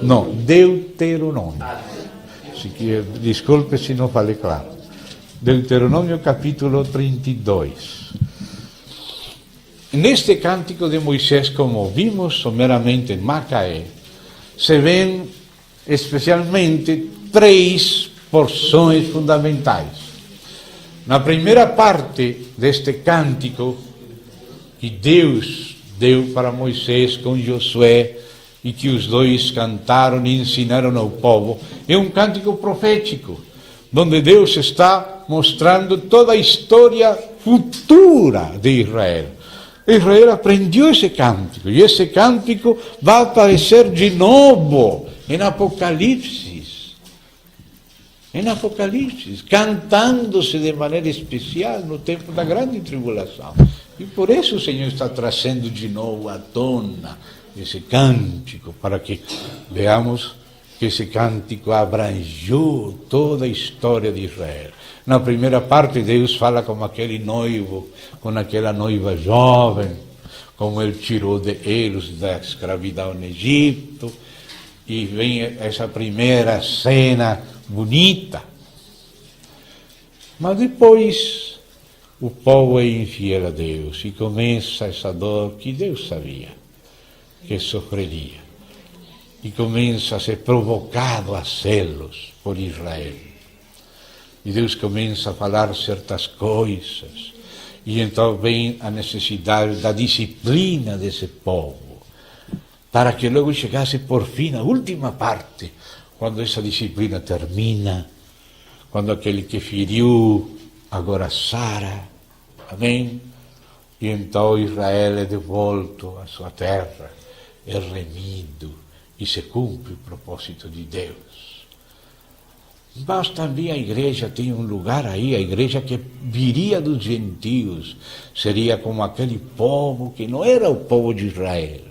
Não, Deuteronômio. Desculpe se não falei claro. Deuteronômio capítulo 32. Neste cântico de Moisés, como vimos someramente em Macaé, se ven especialmente três porções fundamentais. Na primeira parte deste cântico que Deus deu para Moisés com Josué e que os dois cantaram e ensinaram ao povo, é um cântico profético, onde Deus está mostrando toda a história futura de Israel. Israel aprendeu esse cântico, e esse cântico vai aparecer de novo em Apocalipse. Em Apocalipse, cantando-se de maneira especial no tempo da grande tribulação. E por isso o Senhor está trazendo de novo à tona esse cântico, para que veamos que esse cântico abrangeu toda a história de Israel. Na primeira parte, Deus fala com aquele noivo, com aquela noiva jovem, como Ele tirou eles da escravidão no Egito, e vem essa primeira cena bonita. Mas depois o povo é infiel a Deus e começa essa dor que Deus sabia que sofreria. E começa a ser provocado a celos por Israel. E Deus começa a falar certas coisas. E então vem a necessidade da disciplina desse povo, para que logo chegasse por fim a última parte, quando essa disciplina termina, quando aquele que feriu agora sara, amém? E então Israel é devolto à sua terra, é remido e se cumpre o propósito de Deus. Mas também a igreja tem um lugar aí, a igreja que viria dos gentios, seria como aquele povo que não era o povo de Israel.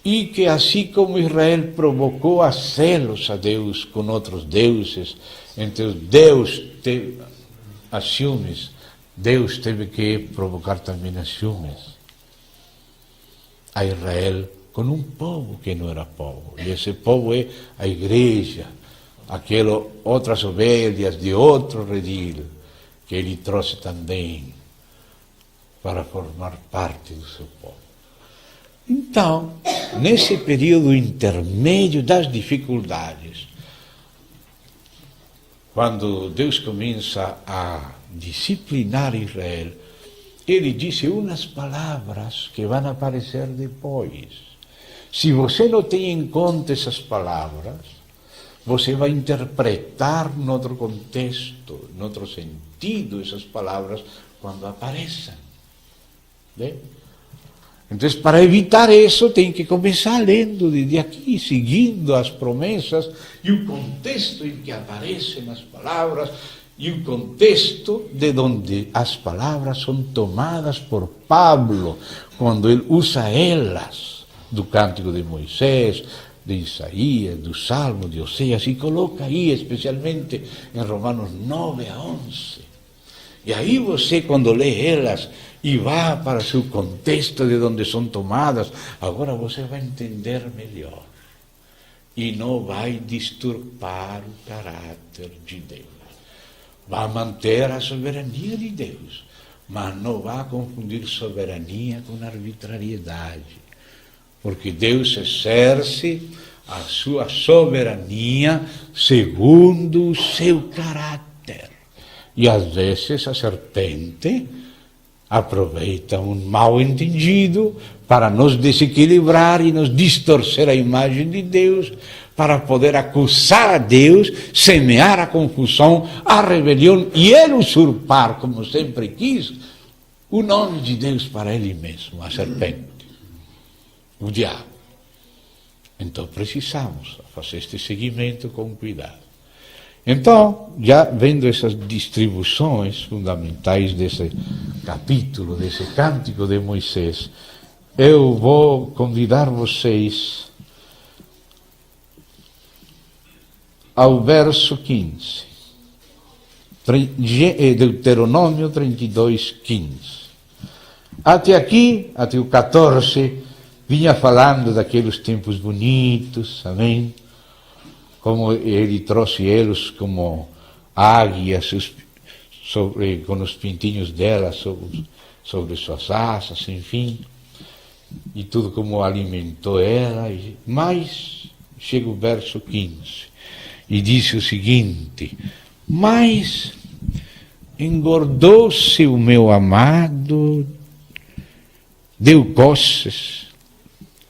E que assim como Israel provocou a celos a Deus com outros deuses, então Deus teve a ciúmes, Deus teve que provocar também a ciúmes a Israel com um povo que não era povo. E esse povo é a igreja, aquelas outras ovelhas de outro redil, que ele trouxe também para formar parte do seu povo. Então, nesse período intermédio das dificuldades, quando Deus começa a disciplinar Israel, Ele disse umas palavras que vão aparecer depois. Se você não tem em conta essas palavras, você vai interpretar em outro contexto, em outro sentido, essas palavras quando apareçam. Né? Então, para evitar isso, tem que começar lendo desde aqui, seguindo as promessas e o contexto em que aparecem as palavras e o contexto de onde as palavras são tomadas por Pablo, quando ele usa elas, do Cântico de Moisés, de Isaías, do Salmo, de Oséias, e coloca aí, especialmente em Romanos 9 a 11. E aí você, quando lê elas, e vá para o seu contexto de onde são tomadas, agora você vai entender melhor. E não vai disturbar o caráter de Deus. Vai manter a soberania de Deus, mas não vai confundir soberania com arbitrariedade. Porque Deus exerce a sua soberania segundo o seu caráter. E às vezes a serpente aproveita um mal entendido para nos desequilibrar e nos distorcer a imagem de Deus, para poder acusar a Deus, semear a confusão, a rebelião e ele usurpar, como sempre quis, o nome de Deus para ele mesmo, a serpente, o diabo. Então precisamos fazer este seguimento com cuidado. Então, já vendo essas distribuições fundamentais desse capítulo, desse Cântico de Moisés, eu vou convidar vocês ao verso 15, Deuteronômio 32, 15. Até aqui, até o 14, vinha falando daqueles tempos bonitos, amém? Como ele trouxe eles como águias com os pintinhos delas sobre suas asas, enfim, e tudo como alimentou ela. Mas chega o verso 15 e diz o seguinte: mas engordou-se o meu amado, deu coisas,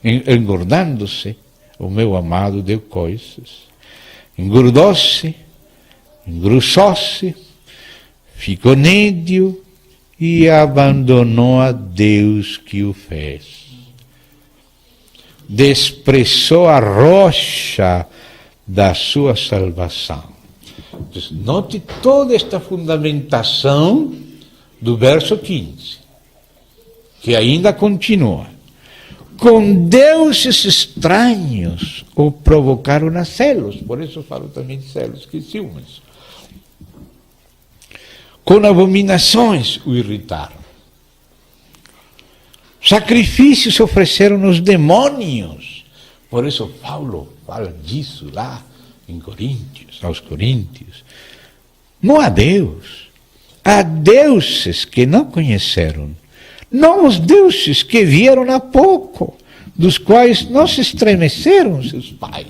engordando-se, o meu amado deu coisas, engordou-se, engrossou-se, ficou nédio e abandonou a Deus que o fez. Desprezou a rocha da sua salvação. Note toda esta fundamentação do verso 15, que ainda continua. Com deuses estranhos o provocaram a celos, por isso eu falo também de celos, que ciúmes. Com abominações o irritaram. Sacrifícios ofereceram os demônios. Por isso Paulo fala disso lá em Coríntios, aos Coríntios. Não a Deus. Há deuses que não conheceram. Não os deuses que vieram há pouco, dos quais não se estremeceram seus pais.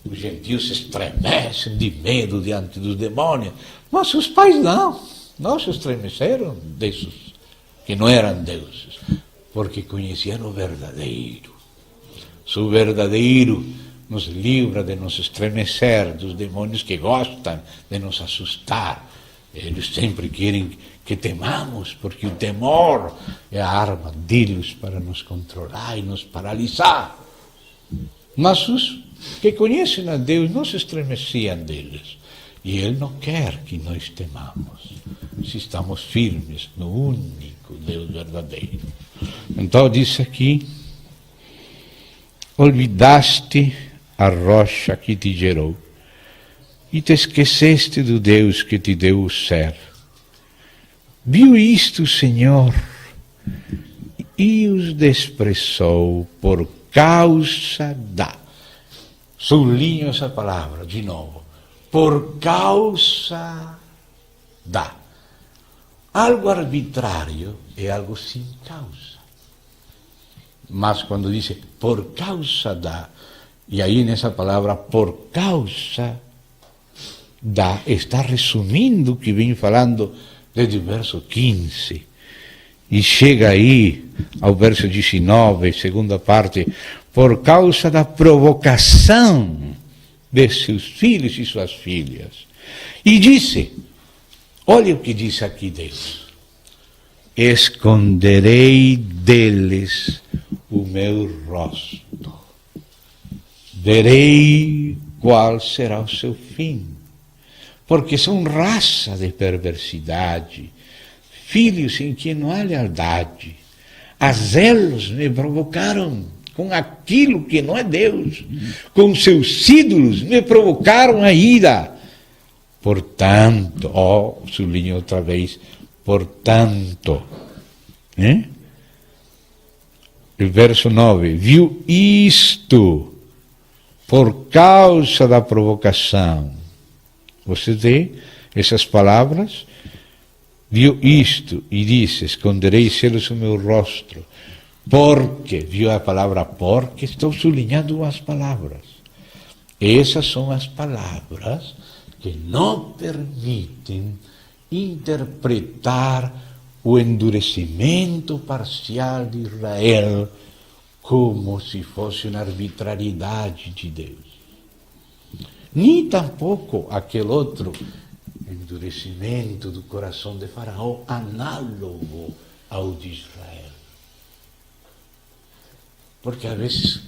Os gentios se estremecem de medo diante dos demônios. Mas seus pais não se estremeceram desses que não eram deuses, porque conheciam o verdadeiro. O verdadeiro nos livra de nos estremecer dos demônios que gostam de nos assustar. Eles sempre querem que temamos, porque o temor é a arma deles para nos controlar e nos paralisar. Mas os que conhecem a Deus não se estremeciam deles. E Ele não quer que nós temamos, se estamos firmes no único Deus verdadeiro. Então diz aqui, olvidaste a rocha que te gerou, e te esqueceste do Deus que te deu o ser. Viu isto o Senhor, e os desprezou por causa da... Sublinho essa palavra de novo. Por causa da. Algo arbitrário é algo sem causa. Mas quando diz por causa da, e aí nessa palavra por causa da, está resumindo o que vem falando desde o verso 15. E chega aí ao verso 19, segunda parte, por causa da provocação de seus filhos e suas filhas. E disse, olha o que diz aqui Deus, esconderei deles o meu rosto, verei qual será o seu fim, porque são raça de perversidade, filhos em que não há lealdade, a zelos me provocaram com aquilo que não é Deus, com seus ídolos me provocaram a ira. Portanto, sublinho outra vez, portanto, o verso 9, viu isto por causa da provocação. Você vê essas palavras? Viu isto e disse, esconderei celos o meu rosto. Porque, viu a palavra porque? Estou sublinhando as palavras. Essas são as palavras que não permitem interpretar o endurecimento parcial de Israel como se fosse uma arbitrariedade de Deus. Nem tampouco aquele outro endurecimento do coração de Faraó análogo ao de Israel. Porque às vezes,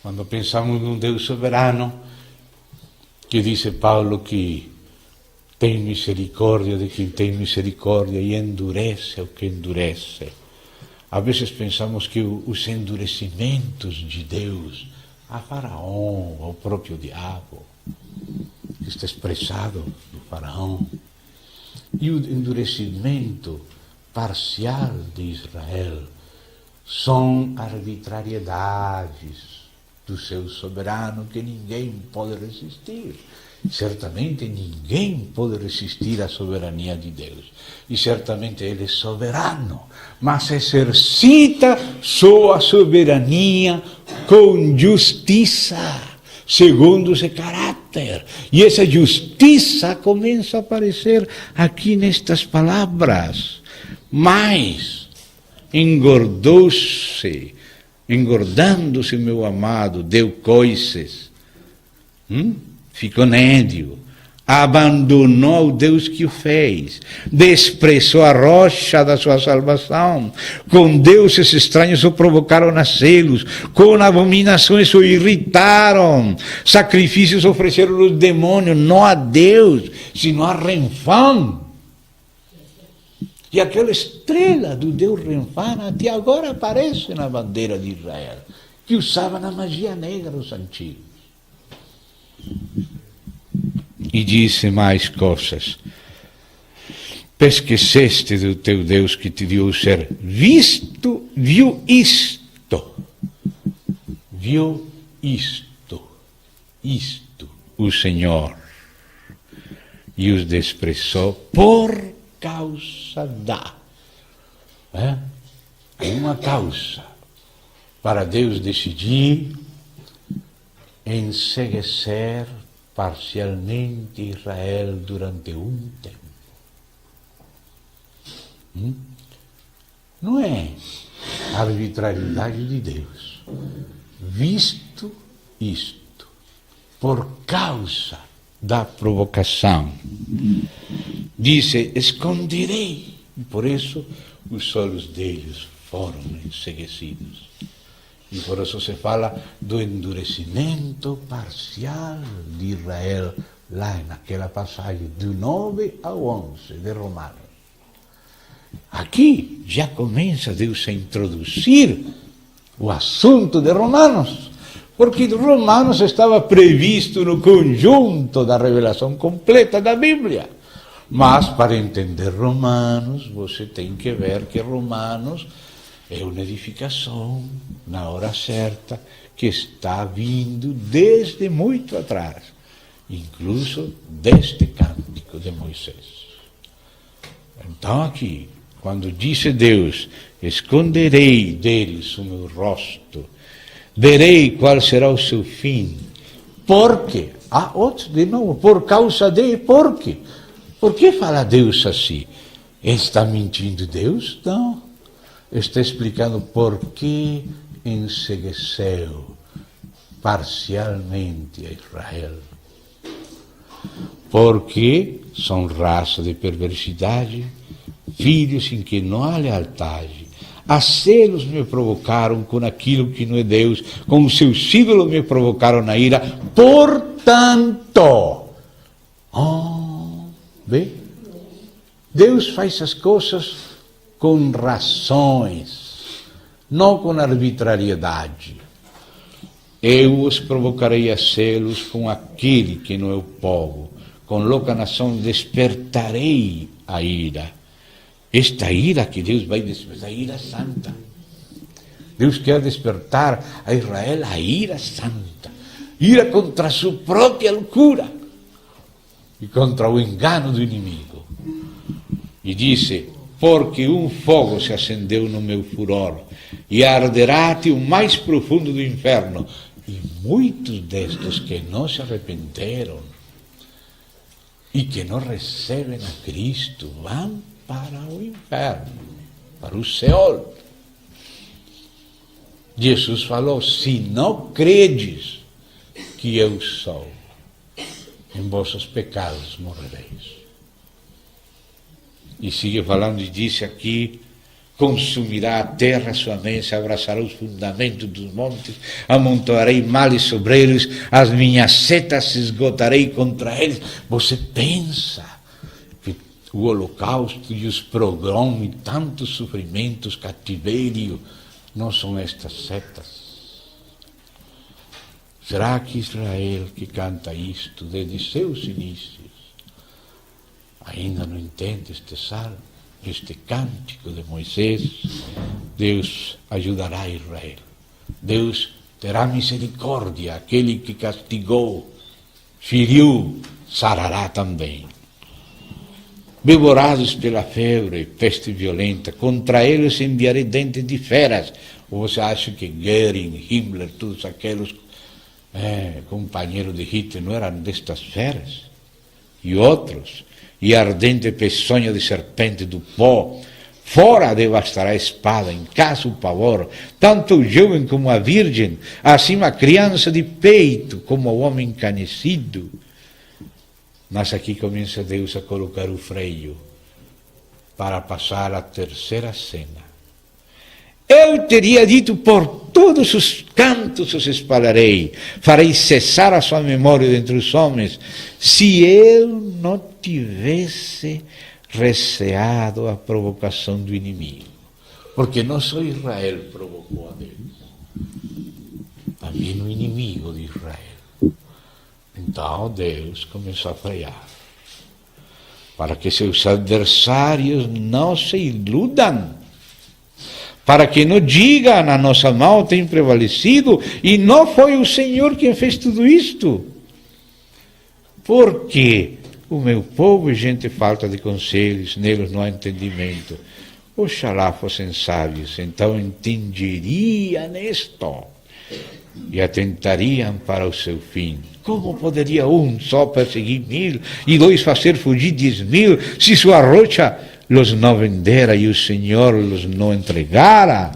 quando pensamos num Deus soberano, que disse Paulo que tem misericórdia de quem tem misericórdia e endurece o que endurece. Às vezes pensamos que os endurecimentos de Deus a Faraó, ao próprio diabo, que está expressado no Faraó, e o endurecimento parcial de Israel são arbitrariedades do seu soberano que ninguém pode resistir. Certamente ninguém pode resistir à soberania de Deus. E certamente Ele é soberano, mas exercita sua soberania com justiça, segundo esse caráter. E essa justiça começa a aparecer aqui nestas palavras. Mas engordando-se meu amado, deu coices, ficou nédio, abandonou o Deus que o fez, desprezou a rocha da sua salvação, com deuses estranhos o provocaram a celos, com abominações o irritaram, sacrifícios ofereceram aos demônios, não a Deus, sino a Renfã. E aquela estrela do Deus Renfã até agora aparece na bandeira de Israel, que usava na magia negra os antigos. E disse mais coisas. Esqueceste do teu Deus que te deu ser visto, viu isto, o Senhor, e os desprezou por causa da. Há uma causa para Deus decidir enceguecer parcialmente Israel durante um tempo. Não é arbitrariedade de Deus. Visto isto, por causa da provocação, disse, esconderei. E por isso os olhos deles foram enceguecidos. E por isso se fala do endurecimento parcial de Israel, lá naquela passagem do 9 ao 11 de Romanos. Aqui já começa Deus a introduzir o assunto de Romanos, porque Romanos estava previsto no conjunto da revelação completa da Bíblia. Mas para entender Romanos, você tem que ver que Romanos é uma edificação, na hora certa, que está vindo desde muito atrás, incluso deste cântico de Moisés. Então aqui, quando disse Deus, esconderei deles o meu rosto, verei qual será o seu fim, porque, outro de novo, por causa de, por quê? Por que fala Deus assim? Está mentindo Deus? Não. Está explicando por que encegueceu parcialmente a Israel. Porque são raça de perversidade, filhos em que não há lealdade. A celos me provocaram com aquilo que não é Deus, com os seus ídolos me provocaram na ira. Portanto, vê? Deus faz as coisas com razões, não com arbitrariedade. Eu os provocarei a celos com aquele que não é o povo, com louca nação despertarei a ira. Esta ira que Deus vai despertar, a ira santa. Deus quer despertar a Israel a ira santa, ira contra a sua própria loucura e contra o engano do inimigo. E disse, porque um fogo se acendeu no meu furor, e arderá até o mais profundo do inferno. E muitos destes que não se arrependeram e que não recebem a Cristo vão para o inferno, para o Seol. Jesus falou, se não credes que eu sou, em vossos pecados morrereis. E sigue falando e disse aqui, consumirá a terra sua mesa, abraçará os fundamentos dos montes, amontoarei males sobre eles, as minhas setas se esgotarei contra eles. Você pensa que o holocausto e os pogroms e tantos sofrimentos, cativeiro, não são estas setas? Será que Israel, que canta isto desde seus inícios, ainda não entende este salmo, este cântico de Moisés? Deus ajudará Israel. Deus terá misericórdia. Aquele que castigou, feriu, sarará também. Devorados pela febre, peste violenta, contra eles enviarei dentes de feras. Ou você acha que Goering, Himmler, todos aqueles companheiro de Hitler, não eram destas feras? E outros, e a ardente peçonha de serpente do pó, fora devastará a espada, em casa o pavor, tanto o jovem como a virgem, assim a criança de peito, como o homem encanecido. Mas aqui começa Deus a colocar o freio para passar a terceira cena. Eu teria dito, por todos os cantos os espalharei, farei cessar a sua memória dentre os homens, se eu não tivesse receado a provocação do inimigo. Porque não só Israel provocou a Deus, também o inimigo de Israel. Então Deus começou a frear, para que seus adversários não se iludam, para que não digam, a nossa mão tem prevalecido, e não foi o Senhor quem fez tudo isto. Porque o meu povo é gente falta de conselhos, neles não há entendimento. Oxalá fossem sábios, então entenderiam isto e atentariam para o seu fim. Como poderia um só perseguir 1000 e 2 fazer fugir 10.000, se sua rocha los não vendera e o Senhor los não entregara?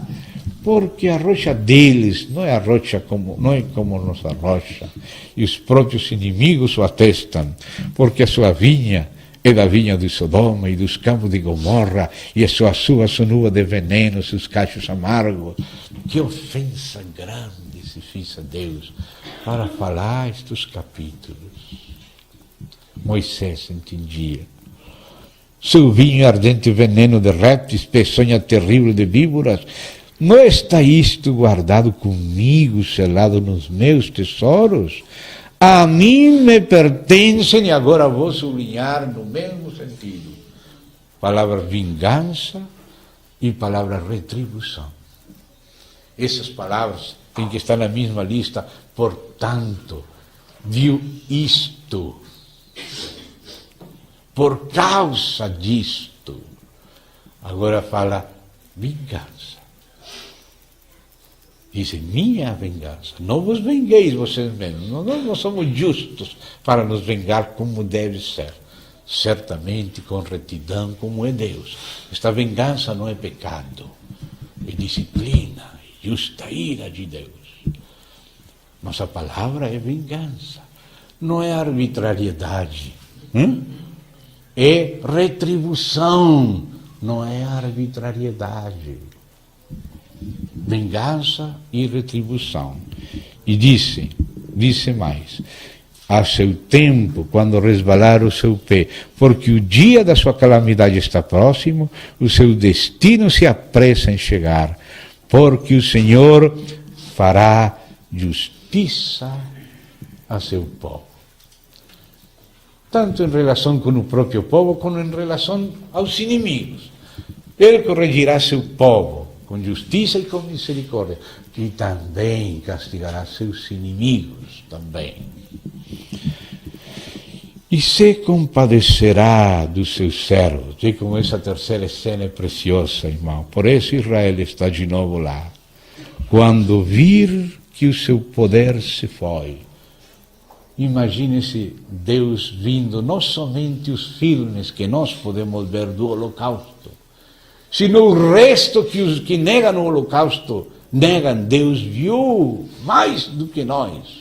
Porque a rocha deles não é a rocha não é como nossa rocha, e os próprios inimigos o atestam, porque a sua vinha é da vinha de Sodoma e dos campos de Gomorra, e as suas uvas são uvas de veneno, seus cachos amargos. Que ofensa grande se fez a Deus para falar estes capítulos. Moisés entendia. Seu vinho ardente veneno de répteis, peçonha terrível de víboras, não está isto guardado comigo, selado nos meus tesouros? A mim me pertencem, e agora vou sublinhar no mesmo sentido. Palavra vingança e palavra retribuição. Essas palavras têm que estar na mesma lista. Portanto, viu isto. Por causa disto, agora fala vingança. Diz, minha vingança. Não vos vingueis vocês mesmos. Nós não somos justos para nos vingar como deve ser. Certamente com retidão como é Deus. Esta vingança não é pecado. É disciplina, é justa ira de Deus. Mas a palavra é vingança. Não é arbitrariedade. É retribuição. Não é arbitrariedade. Vingança e retribuição. E disse mais, a seu tempo, quando resbalar o seu pé, porque o dia da sua calamidade está próximo, o seu destino se apressa em chegar, porque o Senhor fará justiça a seu povo. Tanto em relação com o próprio povo, como em relação aos inimigos. Ele corrigirá seu povo com justiça e com misericórdia, e também castigará seus inimigos também. E se compadecerá dos seus servos. E como essa terceira cena é preciosa, irmão. Por isso Israel está de novo lá. Quando vir que o seu poder se foi. Imagine-se Deus vindo, não somente os filmes que nós podemos ver do Holocausto, sino o resto que os que negam o Holocausto, negam. Deus viu mais do que nós.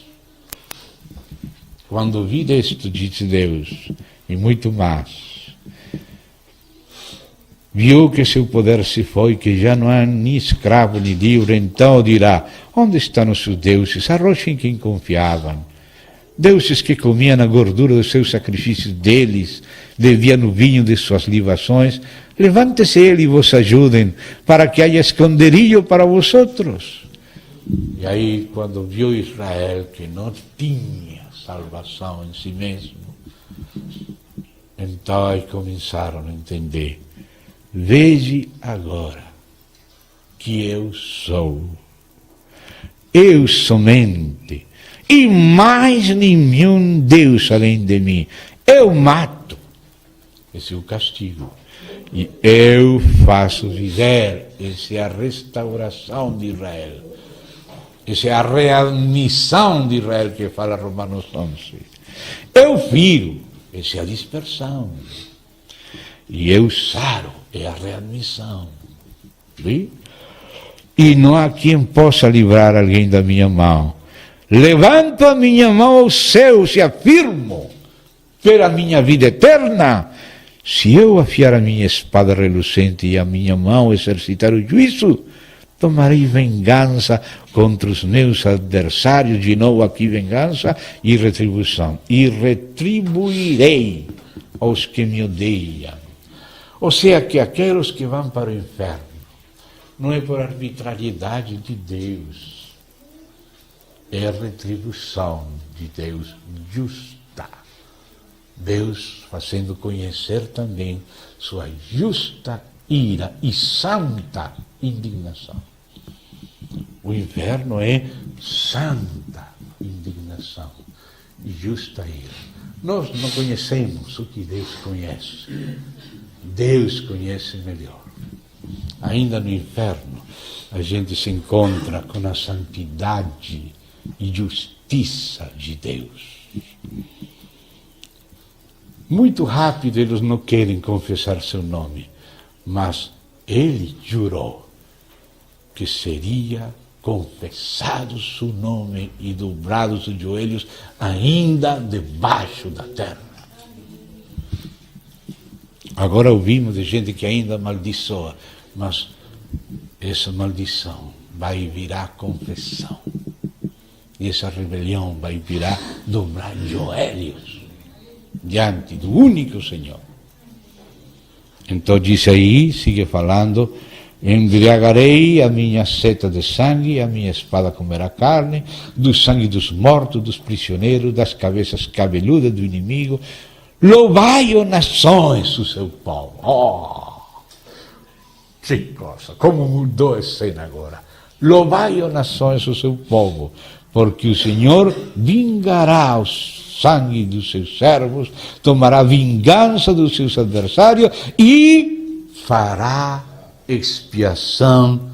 Quando vi isto, disse Deus, e muito mais, viu que seu poder se foi, que já não há nem escravo nem livre, então dirá, onde estão os seus deuses, a rocha em quem confiavam? Deuses que comiam a gordura dos seus sacrifícios deles, bebiam o vinho de suas libações. Levante-se ele e vos ajudem, para que haja esconderijo para vosotros. E aí, quando viu Israel que não tinha salvação em si mesmo, então aí começaram a entender. Veja agora que eu sou. Eu somente. E mais nenhum Deus além de mim. Eu mato. Esse é o castigo. E eu faço viver. Essa é a restauração de Israel. Essa é a readmissão de Israel que fala Romanos 11. Eu firo, essa é a dispersão. E eu saro, é a readmissão. Viu? E não há quem possa livrar alguém da minha mão. Levanto a minha mão aos céus e afirmo pela minha vida eterna. Se eu afiar a minha espada relucente e a minha mão exercitar o juízo, tomarei vingança contra os meus adversários, de novo aqui vingança e retribuição. E retribuirei aos que me odeiam. Ou seja, que aqueles que vão para o inferno, não é por arbitrariedade de Deus, é a retribuição de Deus justa. Deus fazendo conhecer também sua justa ira e santa indignação. O inferno é santa indignação e justa ira. Nós não conhecemos o que Deus conhece. Deus conhece melhor. Ainda no inferno, a gente se encontra com a santidade e justiça de Deus. Muito rápido eles não querem confessar seu nome, mas ele jurou que seria confessado seu nome e dobrados os joelhos ainda debaixo da terra. Agora ouvimos de gente que ainda amaldiçoa, mas essa maldição vai virar confissão. E essa rebelião vai virar dobrar joelhos diante do único Senhor. Então diz aí, sigue falando, embriagarei a minha seta de sangue, a minha espada comerá carne, do sangue dos mortos, dos prisioneiros, das cabeças cabeludas do inimigo. Louvai, ó nações, o seu povo. Oh, que coisa, como mudou a cena agora. Louvai, ó nações, o seu povo, porque o Senhor vingará o sangue dos seus servos, tomará vingança dos seus adversários e fará expiação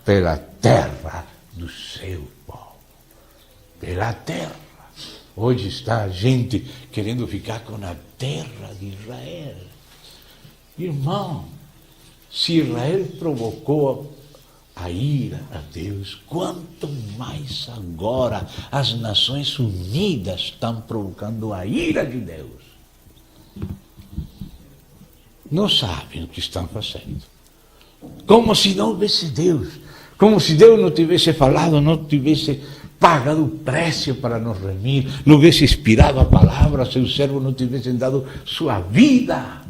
pela terra do seu povo. Pela terra. Hoje está a gente querendo ficar com a terra de Israel. Irmão, se Israel provocou a ira a Deus, quanto mais agora as Nações Unidas estão provocando a ira de Deus. Não sabem o que estão fazendo. Como se não houvesse Deus. Como se Deus não tivesse falado, não tivesse pagado o preço para nos remir, não houvesse inspirado a palavra, seus servos não tivessem dado sua vida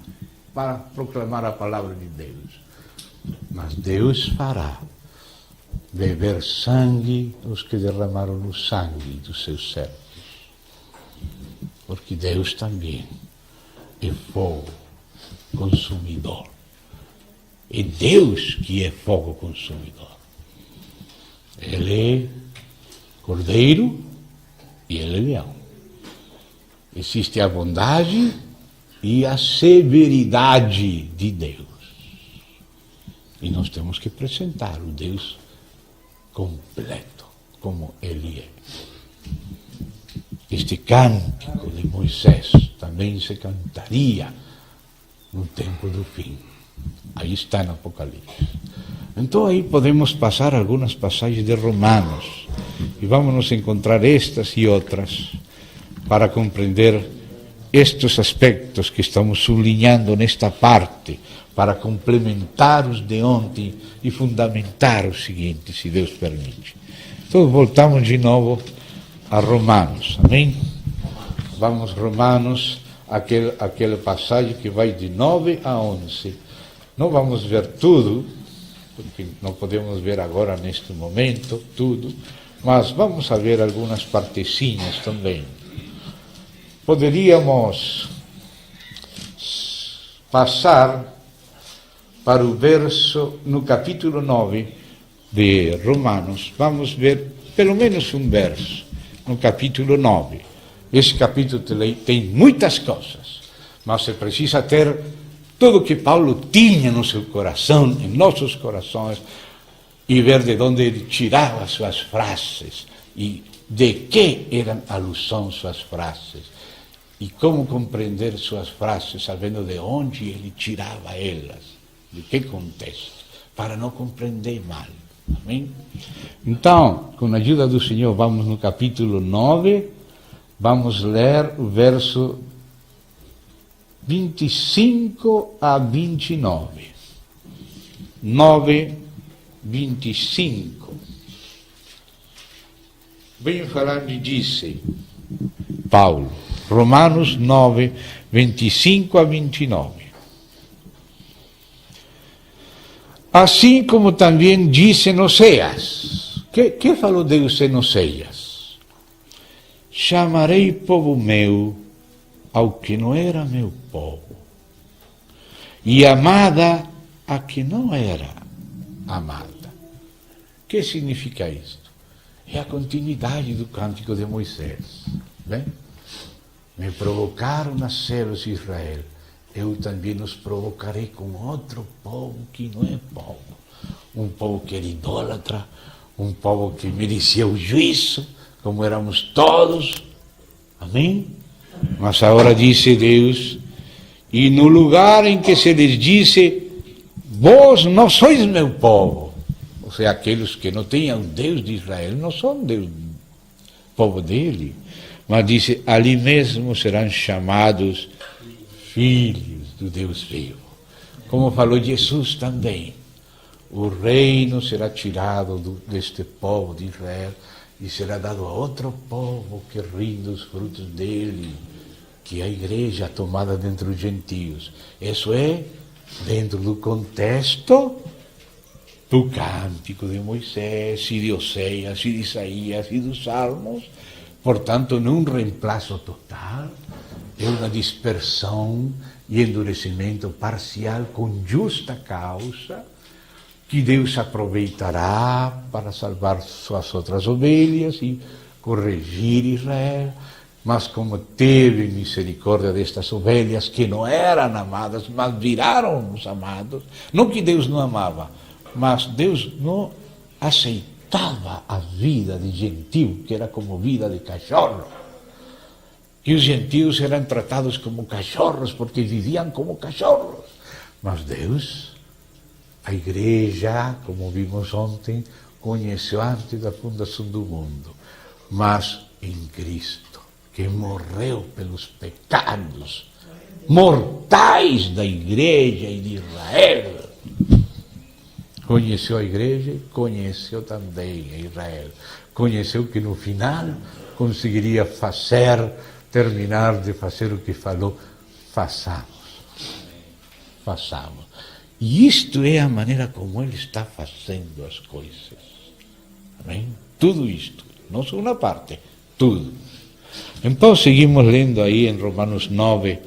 para proclamar a palavra de Deus. Mas Deus fará beber sangue os que derramaram o sangue dos seus servos. Porque Deus também é fogo consumidor. É Deus que é fogo consumidor. Ele é cordeiro e ele é leão. Existe a bondade e a severidade de Deus. E nós temos que apresentar o Deus completo, como ele é. Este cântico de Moisés também se cantaria no tempo do fim. Aí está no Apocalipse. Então aí podemos passar algumas passagens de Romanos e vamos nos encontrar estas e outras para compreender estes aspectos que estamos sublinhando nesta parte, para complementar os de ontem e fundamentar o seguinte, se Deus permite. Então voltamos de novo a Romanos, amém? Vamos Romanos, aquela passagem que vai de 9 a 11. Não vamos ver tudo, porque não podemos ver agora neste momento tudo, mas vamos a ver algumas partezinhas também. Poderíamos passar para o verso, no capítulo 9 de Romanos, vamos ver pelo menos um verso, no capítulo 9. Esse capítulo tem muitas coisas, mas se precisa ter tudo que Paulo tinha no seu coração, em nossos corações, e ver de onde ele tirava suas frases e de que eram alusão suas frases e como compreender suas frases sabendo de onde ele tirava elas, de que contexto, para não compreender mal. Amém? Então, com a ajuda do Senhor, vamos no capítulo 9, vamos ler o verso 25 a 29. 9, 25. Venho falar de disse Paulo, Romanos 9, 25 a 29. Assim como também disse em Oséias. Que falou Deus em Oséias? Chamarei povo meu ao que não era meu povo, e amada a que não era amada. O que significa isto? É a continuidade do cântico de Moisés. Bem? Me provocaram a celos de Israel, eu também os provocarei com outro povo que não é povo. Um povo que era idólatra, um povo que merecia o juízo, como éramos todos. Amém? Mas agora disse Deus, e no lugar em que se lhes disse, vós não sois meu povo, ou seja, aqueles que não têm o Deus de Israel, não são Deus, povo dele, mas disse, ali mesmo serão chamados filhos do Deus vivo. Como falou Jesus também, o reino será tirado deste povo de Israel e será dado a outro povo que rinde os frutos dele, que é a igreja tomada dentre os gentios. Isso é dentro do contexto do cântico de Moisés e de Oséias e de Isaías e dos Salmos. Portanto, não um reemplaço total, é uma dispersão e endurecimento parcial com justa causa, que Deus aproveitará para salvar suas outras ovelhas e corrigir Israel, mas como teve misericórdia destas ovelhas que não eram amadas, mas viraram os amados, não que Deus não amava, mas Deus não aceitava a vida de gentio, que era como vida de cachorro. E os gentios eram tratados como cachorros, porque viviam como cachorros. Mas Deus, a igreja, como vimos ontem, conheceu antes da fundação do mundo, mas em Cristo, que morreu pelos pecados mortais da igreja e de Israel. Conheceu a igreja e conheceu também a Israel. Conheceu que no final conseguiria terminar de fazer o que falou, façamos. E isto é a maneira como ele está fazendo as coisas. Amém? Tudo isto, não só uma parte, tudo. Então seguimos lendo aí em Romanos 9,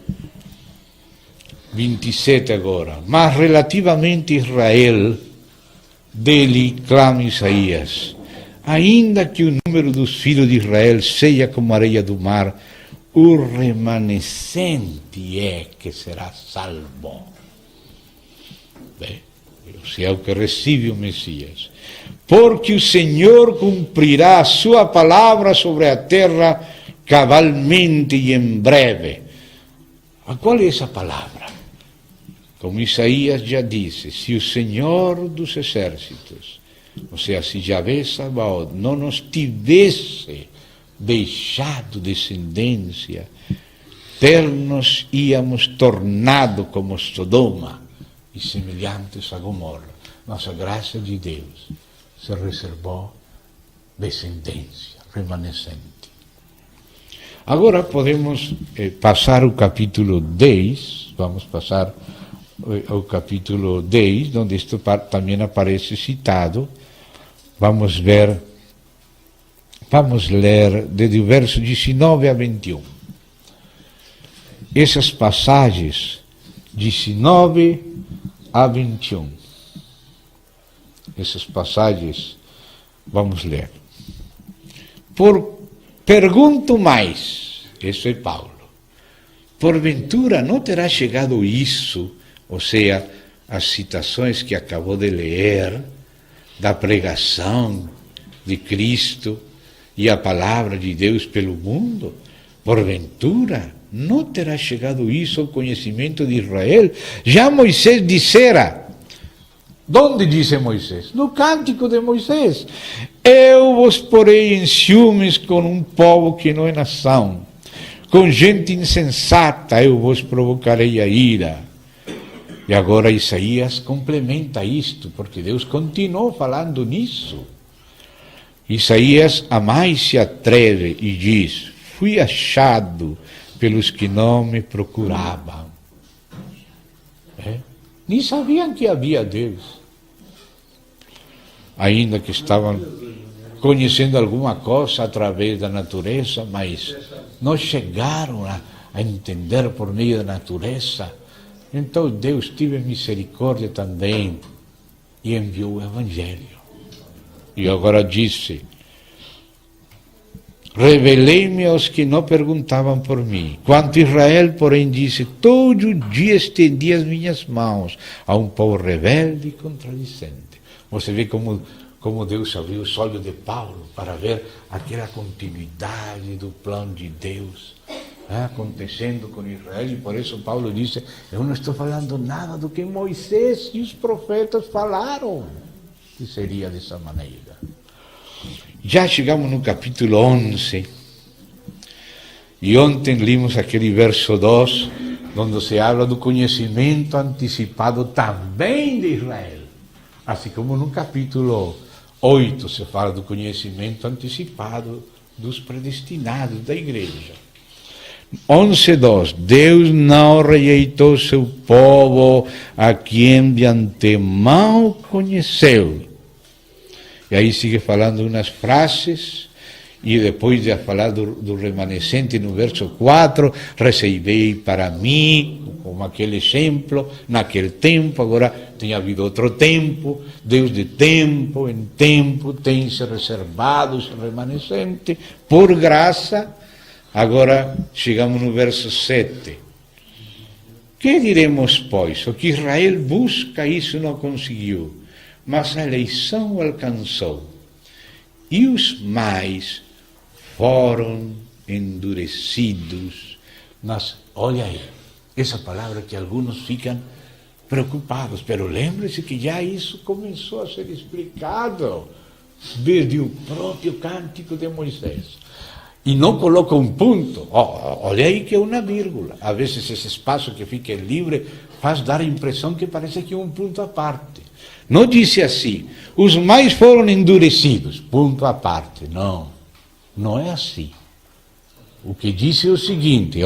27 agora. Mas relativamente a Israel, dele clama Isaías, ainda que o número dos filhos de Israel seja como a areia do mar, o remanescente é que será salvo. Bem, é o que recebe o Messias. Porque o Senhor cumprirá a sua palavra sobre a terra cabalmente e em breve. A qual é essa palavra? Como Isaías já disse, se o Senhor dos exércitos, ou seja, se Yahvé Sabaoth não nos tivesse deixado descendência, ter-nos íamos tornado como Sodoma e semelhantes a Gomorra. Mas a graça de Deus se reservou descendência remanescente. Agora podemos passar o capítulo 10, vamos passar ao capítulo 10, onde isto também aparece citado. Vamos ler desde o verso 19 a 21. Essas passagens, 19 a 21. Essas passagens, vamos ler. Pergunto mais, isso é Paulo, porventura não terá chegado isso, ou seja, as citações que acabou de ler, da pregação de Cristo e a palavra de Deus pelo mundo? Porventura, não terá chegado isso ao conhecimento de Israel? Já Moisés dissera. Onde disse Moisés? No cântico de Moisés. Eu vos porei em ciúmes com um povo que não é nação. Com gente insensata eu vos provocarei a ira. E agora Isaías complementa isto, porque Deus continuou falando nisso. Isaías a mais se atreve e diz: fui achado pelos que não me procuravam. Nem sabiam que havia Deus. Ainda que estavam conhecendo alguma coisa através da natureza, mas não chegaram a entender por meio da natureza. Então Deus teve misericórdia também e enviou o Evangelho. E agora disse: revelei-me aos que não perguntavam por mim. Quanto a Israel, porém, disse: todo dia estendi as minhas mãos a um povo rebelde e contradicente. Você vê como Deus abriu os olhos de Paulo para ver aquela continuidade do plano de Deus acontecendo com Israel. E por isso Paulo disse: eu não estou falando nada do que Moisés e os profetas falaram, que seria dessa maneira. Já chegamos no capítulo 11, e ontem limos aquele verso 2, onde se habla do conhecimento antecipado também de Israel. Assim como no capítulo 8 se fala do conhecimento antecipado dos predestinados da igreja. 11:2. Deus não rejeitou seu povo, a quem de antemão conheceu. E aí sigue falando umas frases, e depois de falar do remanescente, no verso 4, reservei para mim, como aquele exemplo, naquele tempo. Agora tem havido outro tempo, Deus de tempo em tempo tem se reservado esse remanescente, por graça. Agora chegamos no verso 7. Que diremos, pois? O que Israel busca, isso não conseguiu, mas a eleição o alcançou. E os mais foram endurecidos. Olha aí, essa palavra que alguns ficam preocupados, mas lembre-se que já isso começou a ser explicado desde o próprio cântico de Moisés. E não coloca um ponto, olha aí que é uma vírgula. Às vezes esse espaço que fica livre faz dar a impressão que parece que é um ponto à parte. Não disse assim: os mais foram endurecidos, ponto à parte. Não, não é assim. O que disse é o seguinte,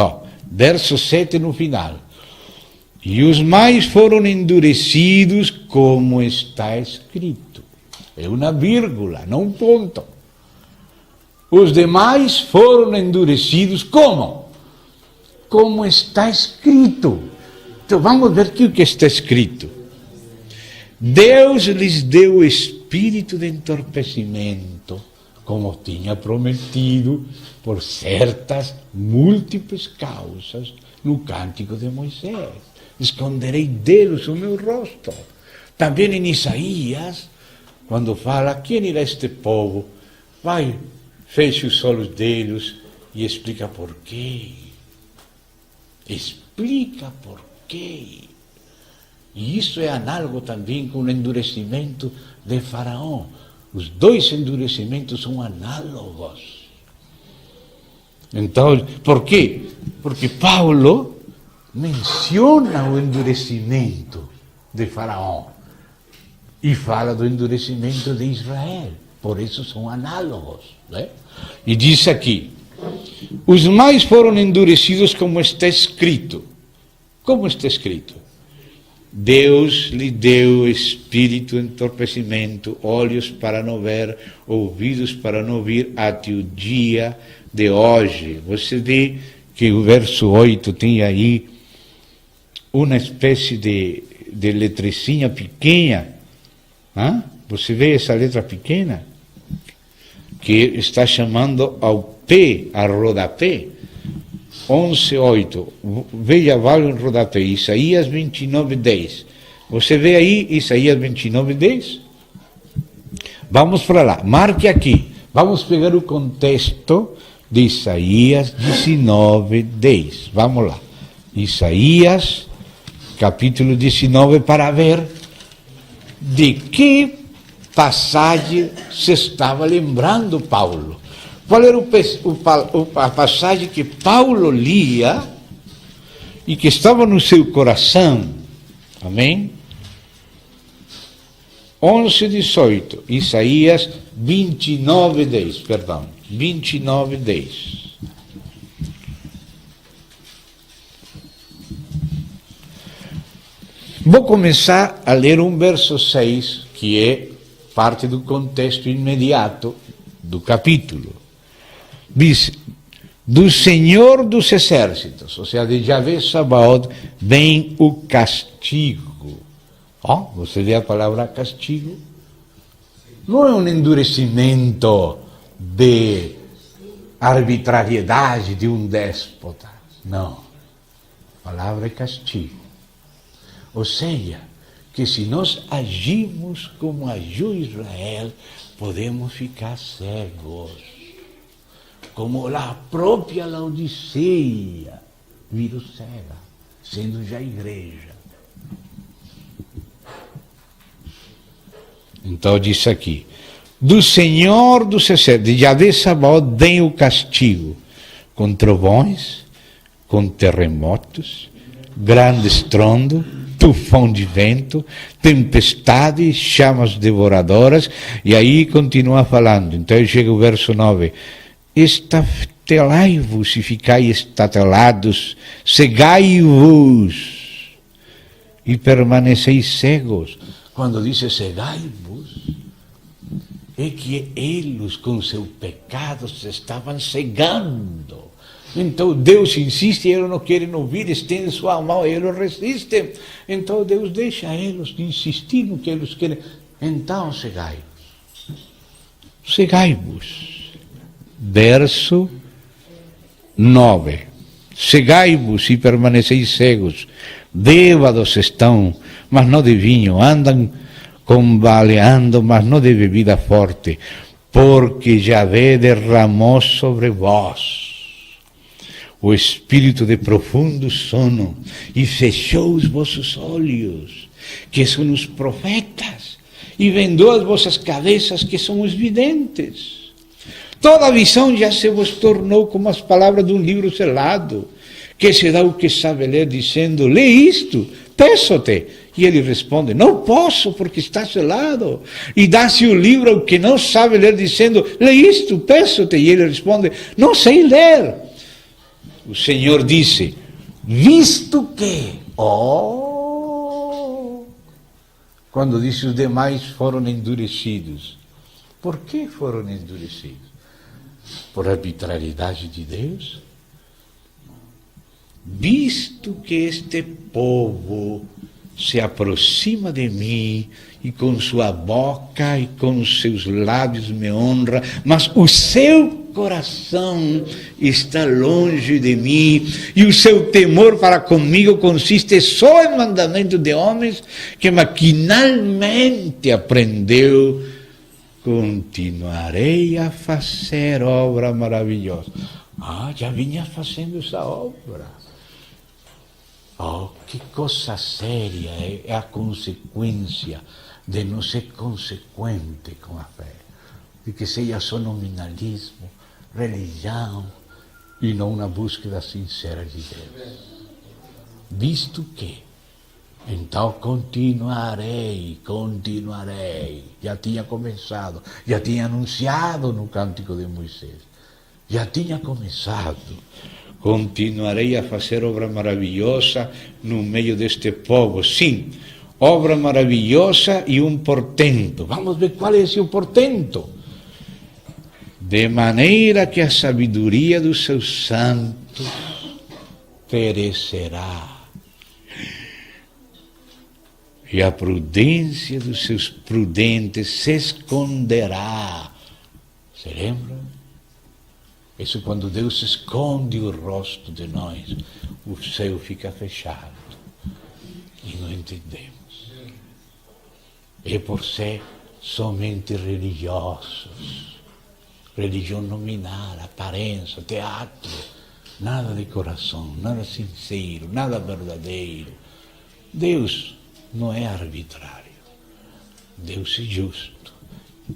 verso 7 no final: e os mais foram endurecidos, como está escrito. É uma vírgula, não um ponto. Os demais foram endurecidos, como? Como está escrito. Então vamos ver aqui o que está escrito. Deus lhes deu o espírito de entorpecimento, como tinha prometido, por certas múltiplas causas no cântico de Moisés. Esconderei deles o meu rosto. Também em Isaías, quando fala: quem irá este povo? Vai, feche os olhos deles e explica por quê. Explica por quê. E isso é análogo também com o endurecimento de Faraó. Os dois endurecimentos são análogos. Então, por quê? Porque Paulo menciona o endurecimento de Faraó e fala do endurecimento de Israel. Por isso são análogos. Né? E diz aqui: os mais foram endurecidos, como está escrito. Como está escrito? Deus lhe deu espírito de entorpecimento, olhos para não ver, ouvidos para não ouvir, até o dia de hoje. Você vê que o verso 8 tem aí uma espécie de letrecinha pequena. Você vê essa letra pequena? Que está chamando ao P, a rodapé. 11:8. Veja, vale em rodapé. Isaías 29:10. Você vê aí Isaías 29:10? Vamos para lá, marque aqui. Vamos pegar o contexto de Isaías 19:10. Vamos lá. Isaías, capítulo 19, para ver de que passagem se estava lembrando Paulo. Qual era a passagem que Paulo lia e que estava no seu coração? Amém? 11:18, Isaías 29:10, perdão, 29:10. Vou começar a ler um verso 6, que é parte do contexto imediato do capítulo. Diz: do Senhor dos Exércitos, ou seja, de Yahvé Sabaoth, vem o castigo. Você vê a palavra castigo? Não é um endurecimento de arbitrariedade de um déspota. Não. A palavra é castigo. Ou seja, que se nós agimos como agiu Israel, podemos ficar cegos. Como a própria Laodiceia virou cega, sendo já igreja. Então diz aqui: do Senhor dos Exércitos, de Yahvé Sabaoth, vem o castigo, com trovões, com terremotos, grande estrondo, tufão de vento, tempestade, chamas devoradoras. E aí continua falando. Então chega o verso 9: estatelai-vos e ficai estatelados, cegai-vos e permaneceis cegos. Quando diz cegai-vos, é que eles com seu pecado se estavam cegando. Então Deus insiste e eles não querem ouvir, estende sua mão e eles resistem. Então Deus deixa eles de insistir no que eles querem. Então cegai-vos. Cegai-vos. Verso 9. Cegai-vos e permaneceis cegos. Bêbados estão, mas não de vinho, andam combaleando, mas não de bebida forte, porque Yahvé derramou sobre vós o espírito de profundo sono e fechou os vossos olhos, que são os profetas, e vendou as vossas cabeças, que são os videntes. Toda a visão já se vos tornou como as palavras de um livro selado, que se dá o que sabe ler, dizendo: lê isto, peço-te. E ele responde: não posso, porque está selado. E dá-se o livro ao que não sabe ler, dizendo: lê isto, peço-te. E ele responde: não sei ler. O Senhor disse: visto que, quando disse os demais foram endurecidos. Por que foram endurecidos? Por arbitrariedade de Deus? Visto que este povo se aproxima de mim e com sua boca e com seus lábios me honra, mas o seu coração está longe de mim e o seu temor para comigo consiste só em mandamento de homens que maquinalmente aprendeu, continuarei a fazer obra maravilhosa. Já vinha fazendo essa obra. Que coisa séria é a consequência de não ser consequente com a fé, de que seja só nominalismo, religião e não uma búsqueda sincera de Deus. Visto que, então continuarei. Já tinha começado, já tinha anunciado no Cântico de Moisés, já tinha começado. Continuarei a fazer obra maravilhosa no meio deste povo. Sim, obra maravilhosa e um portento. Vamos ver qual é esse portento. De maneira que a sabedoria dos seus santos perecerá, e a prudência dos seus prudentes se esconderá. Se lembram? Isso quando Deus esconde o rosto de nós, o céu fica fechado e não entendemos. É por ser somente religiosos, religião nominal, aparência, teatro, nada de coração, nada sincero, nada verdadeiro. Deus não é arbitrário, Deus é justo,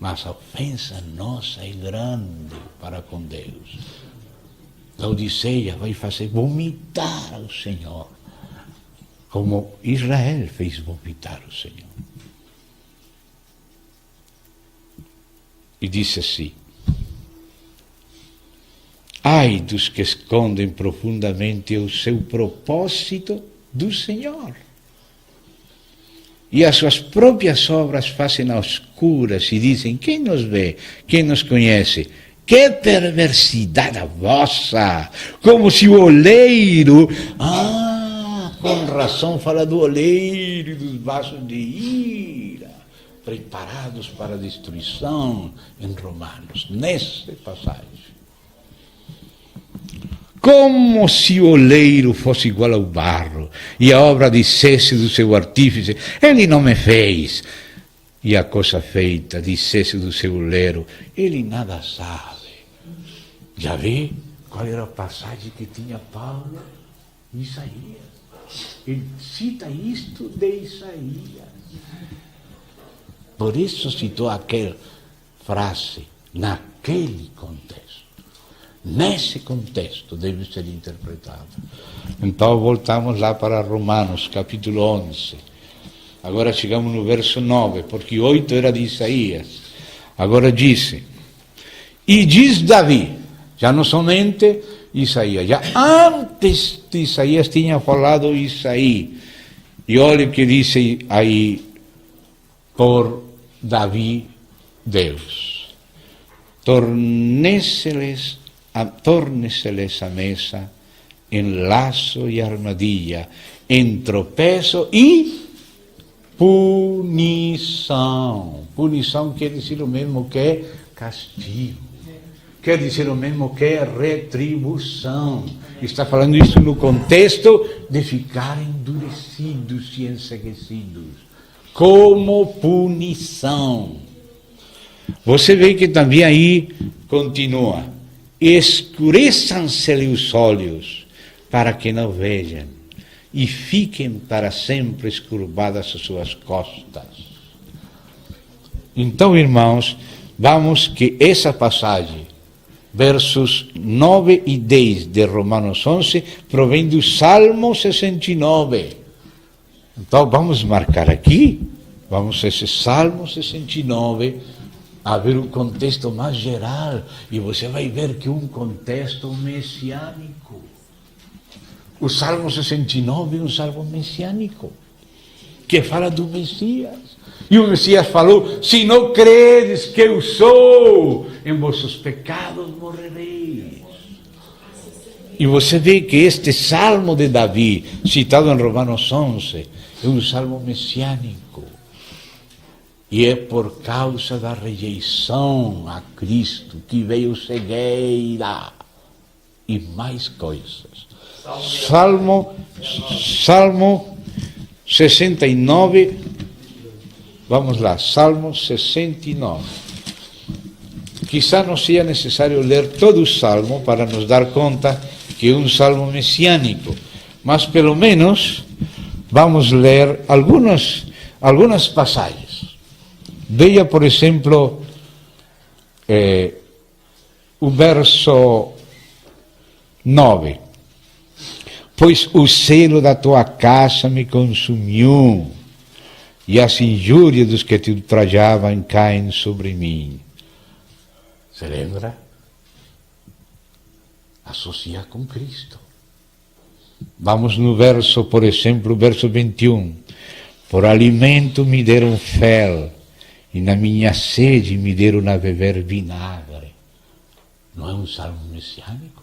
mas a ofensa nossa é grande para com Deus. A Odisseia vai fazer vomitar ao Senhor, como Israel fez vomitar o Senhor. E disse assim: ai dos que escondem profundamente o seu propósito do Senhor, e as suas próprias obras fazem às escuras e dizem: quem nos vê, quem nos conhece? Que perversidade a vossa! Como se o oleiro... com razão fala do oleiro e dos vasos de ira, preparados para a destruição em Romanos, nessa passagem. Como se o oleiro fosse igual ao barro, e a obra dissesse do seu artífice: ele não me fez. E a coisa feita dissesse do seu oleiro: ele nada sabe. Já vê qual era a passagem que tinha Paulo? Isaías. Ele cita isto de Isaías. Por isso citou aquela frase, naquele contexto. Nesse contexto deve ser interpretado. Então voltamos lá para Romanos, capítulo 11. Agora chegamos no verso 9, porque 8 era de Isaías. Agora disse: e diz Davi, já não somente Isaías, já antes de Isaías tinha falado Isaías. E olha o que disse aí por Davi, Deus: torne-se-lhes a mesa em laço e armadilha, em tropeço e punição. Punição quer dizer o mesmo que castigo. Quer dizer o mesmo que retribuição. Está falando isso no contexto de ficar endurecidos e enseguecidos, como punição. Você vê que também aí continua: escureçam-se-lhe os olhos, para que não vejam, e fiquem para sempre escurvadas as suas costas. Então, irmãos, vamos que essa passagem, versos 9 e 10 de Romanos 11, provém do Salmo 69. Então vamos marcar aqui, vamos a esse Salmo 69, a ver o contexto mais geral, e você vai ver que é um contexto messiânico. O Salmo 69 é um salmo messiânico, que fala do Messias. E o Messias falou: se não credes que eu sou, em vossos pecados morrereis. E você vê que este salmo de Davi, citado em Romanos 11, é um salmo messiânico. E é por causa da rejeição a Cristo que veio cegueira e mais coisas. Salmo 69, vamos lá, Salmo 69. Quizá não seja necessário ler todo o Salmo para nos dar conta que é um salmo messiânico, mas pelo menos vamos ler algumas passagens. Veja, por exemplo, o verso 9. Pois o zelo da tua casa me consumiu, e as injúrias dos que te ultrajavam caem sobre mim. Se lembra? Associa com Cristo. Vamos no verso, por exemplo, verso 21. Por alimento me deram fel, e na minha sede me deram a beber vinagre. Não é um salmo messiânico?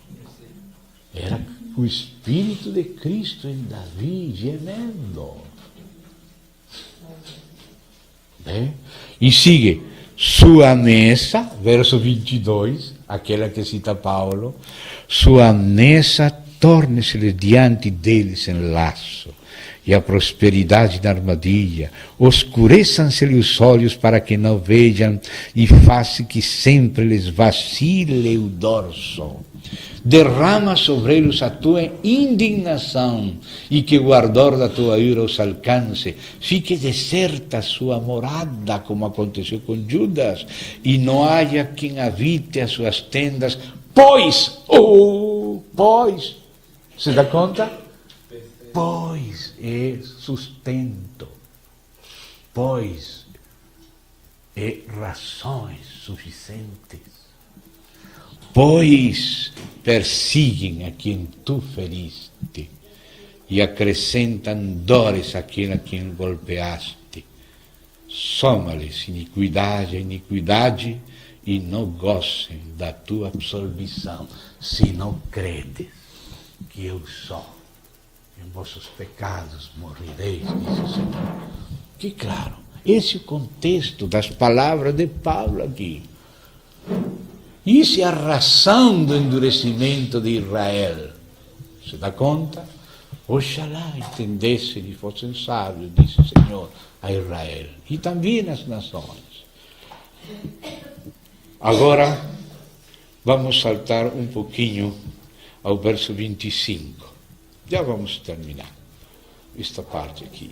Era o Espírito de Cristo em Davi gemendo. E sigue: sua mesa, verso 22, aquela que cita Paulo, sua mesa torne-se-lhes diante deles em laço, e a prosperidade na armadilha, oscureçam-se-lhe os olhos para que não vejam, e faça que sempre lhes vacile o dorso. Derrama sobre eles a tua indignação, e que o ardor da tua ira os alcance. Fique deserta a sua morada, como aconteceu com Judas, e não haja quem habite as suas tendas, pois, se dá conta? Pois é sustento, pois é razões suficientes, pois persiguen a quem tu feriste e acrescentam dores àquele a quem golpeaste. Soma-lhes iniquidade a iniquidade e não gozem da tua absolvição, se não credes que eu sou. Em vossos pecados morrereis, diz o Senhor. Que claro, esse é o contexto das palavras de Paulo aqui. Isso é a razão do endurecimento de Israel. Se dá conta? Oxalá entendessem e fossem sábios, disse o Senhor a Israel. E também as nações. Agora, vamos saltar um pouquinho ao verso 25. Já vamos terminar esta parte aqui.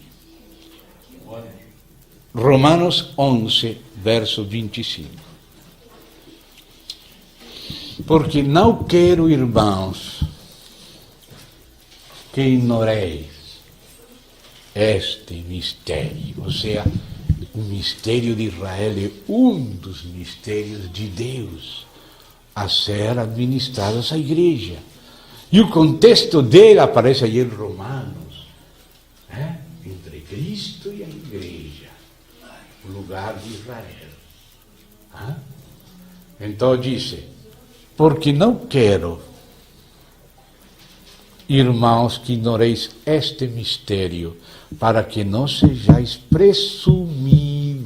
Romanos 11, verso 25. Porque não quero, irmãos, que ignoreis este mistério. Ou seja, o mistério de Israel é um dos mistérios de Deus a ser administrados à igreja. E o contexto dele aparece aí em Romanos, entre Cristo e a igreja, o lugar de Israel. Então disse, porque não quero, irmãos, que ignoreis este mistério, para que não sejais presumidos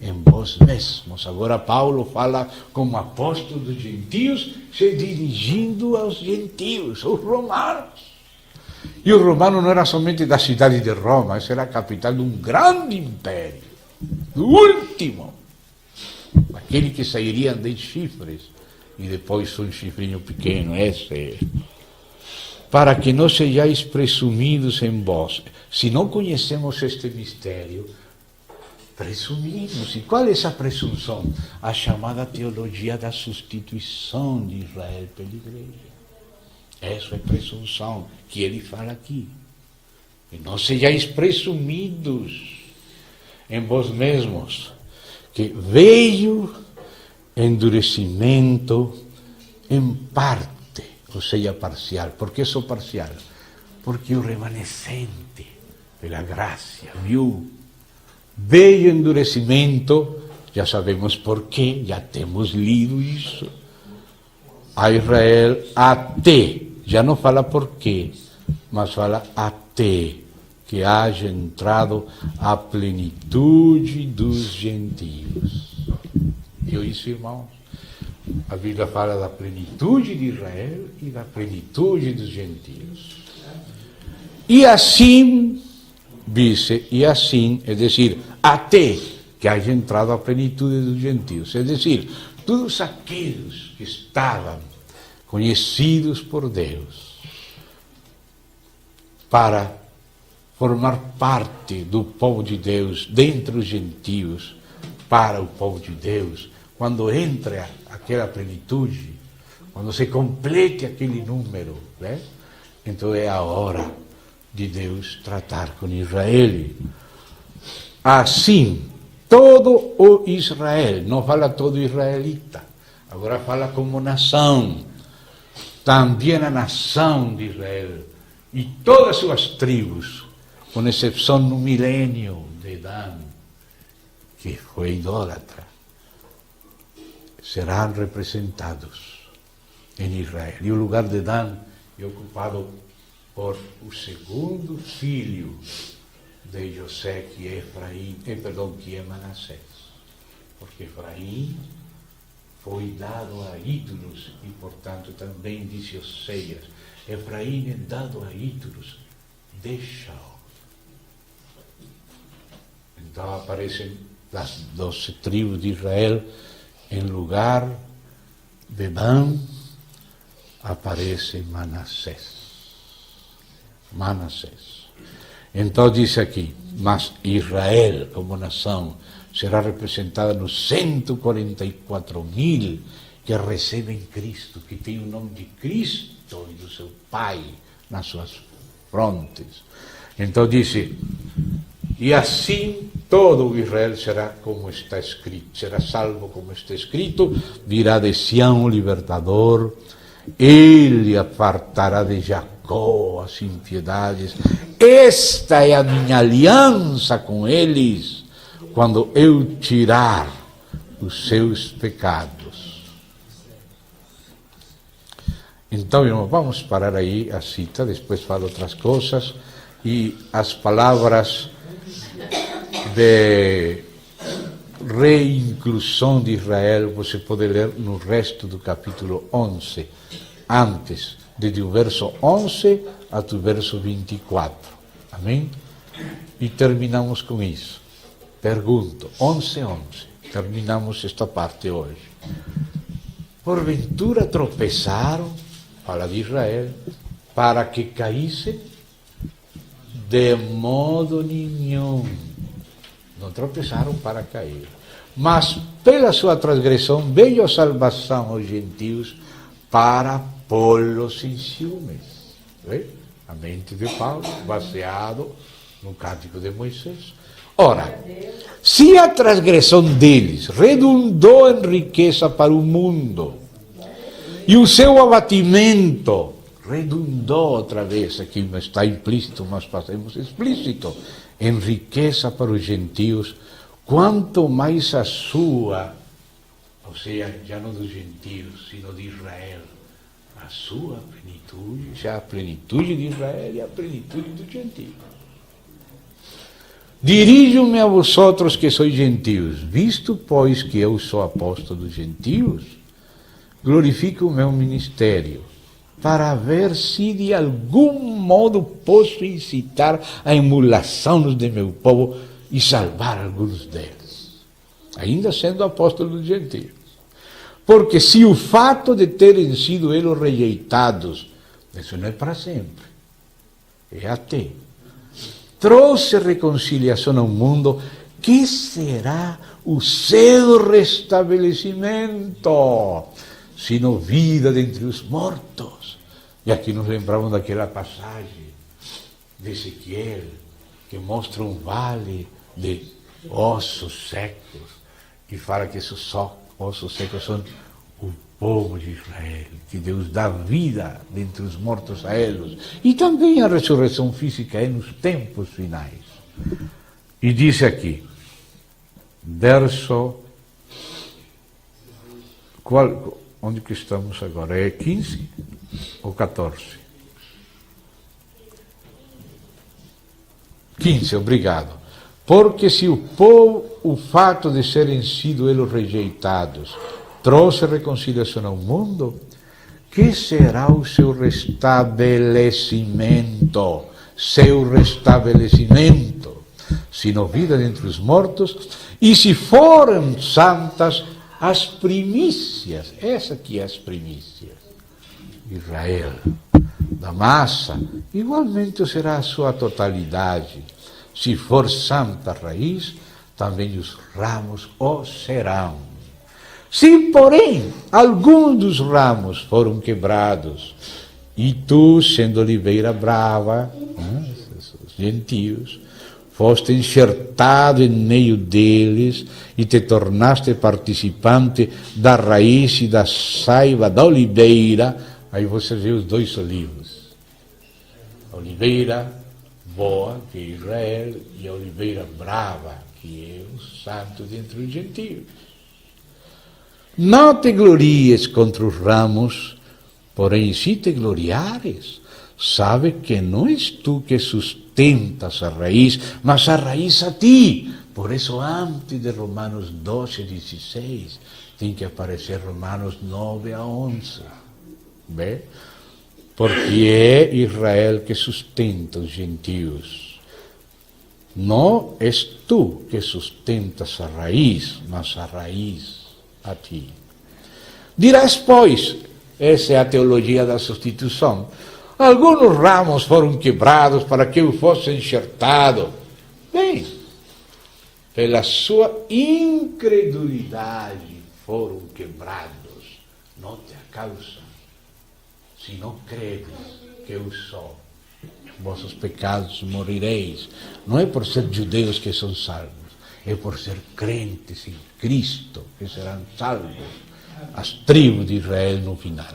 em vós mesmos. Agora Paulo fala como apóstolo dos gentios, se dirigindo aos gentios, aos romanos. E o romano não era somente da cidade de Roma, essa era a capital de um grande império, do último, aquele que sairiam 10 chifres, e depois um chifrinho pequeno, esse. Para que não sejais presumidos em vós. Se não conhecemos este mistério, presumimos. E qual é essa presunção? A chamada teologia da substituição de Israel pela igreja. Essa é a presunção que ele fala aqui. E não sejais presumidos em vós mesmos, que veio endurecimento em parte, ou seja, parcial. Por que só parcial? Porque o remanescente, pela graça, viu. Veio endurecimento, já sabemos por quê, já temos lido isso. A Israel até, já não fala por quê, mas fala até que haja entrado a plenitude dos gentios. Viu isso, irmãos? A Bíblia fala da plenitude de Israel e da plenitude dos gentios. E assim, disse, e assim, é dizer, até que haja entrado a plenitude dos gentios. É dizer, todos aqueles que estavam conhecidos por Deus para formar parte do povo de Deus, dentre os gentios, para o povo de Deus, quando entra aquela plenitude, quando se complete aquele número, né? Então é a hora de Deus tratar com Israel. Assim, todo o Israel, não fala todo israelita, agora fala como nação, também a nação de Israel, e todas as suas tribos, com exceção no milênio de Dan, que foi idólatra, serão representados em Israel. E o lugar de Dan é ocupado por o segundo filho de José, que é Efraim, que é Manassés. Porque Efraim foi dado a ídolos e, portanto, também disse Oséias, Efraim é dado a ídolos, deixa-o. Então aparecem as 12 tribos de Israel, em lugar de Dan, aparece Manassés. Manassés. Então diz aqui, mas Israel como nação será representada nos 144.000 que recebem Cristo, que tem o nome de Cristo e do seu Pai nas suas frontes. Então disse, e assim todo o Israel será como está escrito, será salvo como está escrito, virá de Sião o libertador, ele apartará de Jacó as impiedades, esta é a minha aliança com eles, quando eu tirar os seus pecados. Então, irmão, vamos parar aí a cita, depois falo outras coisas, e as palavras de reinclusão de Israel, você pode ler no resto do capítulo 11, antes, desde o verso 11 até o verso 24. Amém? E terminamos com isso. Pergunto, 11:11. Terminamos esta parte hoje. Porventura tropeçaram, fala de Israel, para que caíssem? De modo nenhum. Não tropeçaram para cair. Mas pela sua transgressão veio a salvação aos gentios para pô-los em ciúmes. A mente de Paulo, baseado no Cântico de Moisés. Ora, se a transgressão deles redundou em riqueza para o mundo, e o seu abatimento redundou outra vez, aqui não está implícito, mas fazemos explícito, em riqueza para os gentios, quanto mais a sua, ou seja, já não dos gentios, sino de Israel, a sua plenitude, já a plenitude de Israel e a plenitude dos gentios. Dirijo-me a vosotros que sois gentios, visto, pois, que eu sou apóstolo dos gentios, glorifico o meu ministério, para ver se de algum modo posso incitar a emulação de meu povo e salvar alguns deles, ainda sendo apóstolo dos gentios. Porque se o fato de terem sido eles rejeitados, isso não é para sempre, é até, trouxe reconciliação ao mundo, que será o seu restabelecimento, sino vida dentre os mortos. E aqui nos lembramos daquela passagem de Ezequiel, que mostra um vale de ossos secos, e fala que esses ossos secos são o povo de Israel, que Deus dá vida dentre os mortos a eles. E também a ressurreição física é nos tempos finais. E diz aqui, verso... Onde que estamos agora? É 15 ou 14? 15, obrigado. Porque se o fato de serem sido eles rejeitados trouxe reconciliação ao mundo, que será o seu restabelecimento? Seu restabelecimento, sino vida dentre os mortos, e se forem santas as primícias, essa aqui é as primícias, Israel, da massa, igualmente será a sua totalidade. Se for santa a raiz, também os ramos o serão. Se, porém, alguns dos ramos foram quebrados, e tu, sendo oliveira brava, os gentios, foste enxertado em meio deles e te tornaste participante da raiz e da saiva da oliveira. Aí você vê os dois olivos. A oliveira boa, que é Israel, e a oliveira brava, que é o santo dentre os gentios. Não te glories contra os ramos, porém se te gloriares, sabe que não és tu que sustentas a raiz, mas a raiz a ti. Por isso, antes de Romanos 12:16, tem que aparecer Romanos 9:11. Vê? porque é Israel que sustenta os gentios. Não és tu que sustentas a raiz, mas a raiz a ti. Dirás, pois, essa é a teologia da substituição, alguns ramos foram quebrados para que eu fosse enxertado. Bem, pela sua incredulidade foram quebrados, não te causa. Se não credes que eu sou, vossos pecados morireis. Não é por ser judeus que são salvos, é por ser crentes em Cristo que serão salvos as tribos de Israel no final.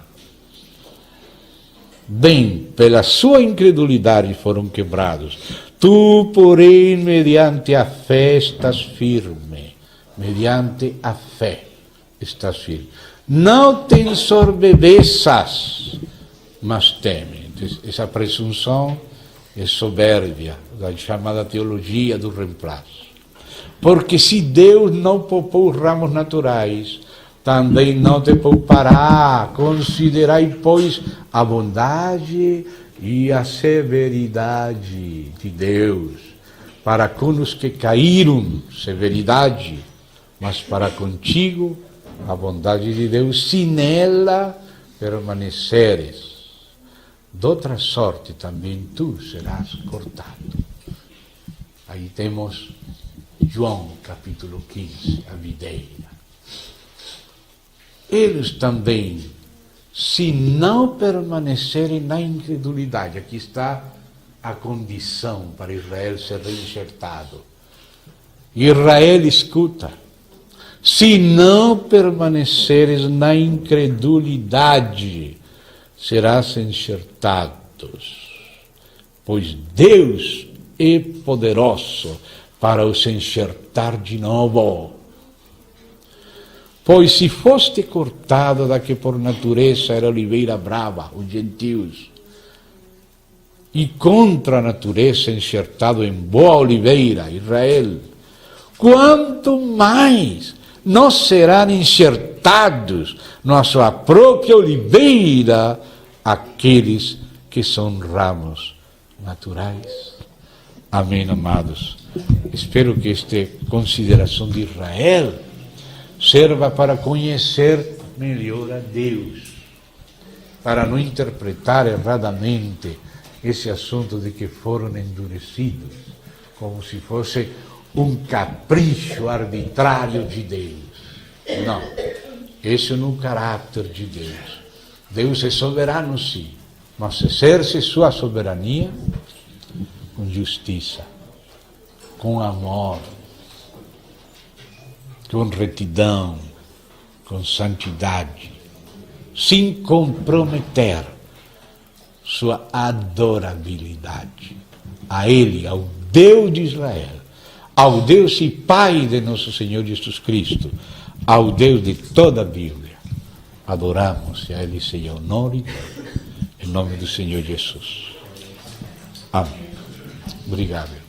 Bem, pela sua incredulidade foram quebrados. Tu, porém, mediante a fé estás firme. Mediante a fé estás firme. Não te ensorbebeças, mas teme. Essa presunção é soberbia, da chamada teologia do reemplaço. Porque se Deus não poupou os ramos naturais, também não te poupará. Considerai, pois, a bondade e a severidade de Deus. Para com os que caíram, severidade, mas para contigo, a bondade de Deus, se nela permaneceres. De outra sorte também tu serás cortado. Aí temos João capítulo 15, a videira. Eles também, se não permanecerem na incredulidade, aqui está a condição para Israel ser reenxertado. Israel, escuta, se não permaneceres na incredulidade, serás enxertados, pois Deus é poderoso para os enxertar de novo. Pois se foste cortado da que por natureza era oliveira brava, os gentios, e contra a natureza enxertado em boa oliveira, Israel, quanto mais não serão enxertados na sua própria oliveira aqueles que são ramos naturais. Amém, amados. Espero que esta consideração de Israel serva para conhecer melhor a Deus, para não interpretar erradamente esse assunto de que foram endurecidos, como se fosse um capricho arbitrário de Deus. Não, esse não é o caráter de Deus. Deus é soberano, sim, mas exerce sua soberania com justiça, com amor, com retidão, com santidade, sem comprometer sua adorabilidade a Ele, ao Deus de Israel, ao Deus e Pai de nosso Senhor Jesus Cristo, ao Deus de toda a Bíblia. Adoramos e a Ele seja honor e glória, em nome do Senhor Jesus. Amém. Obrigado.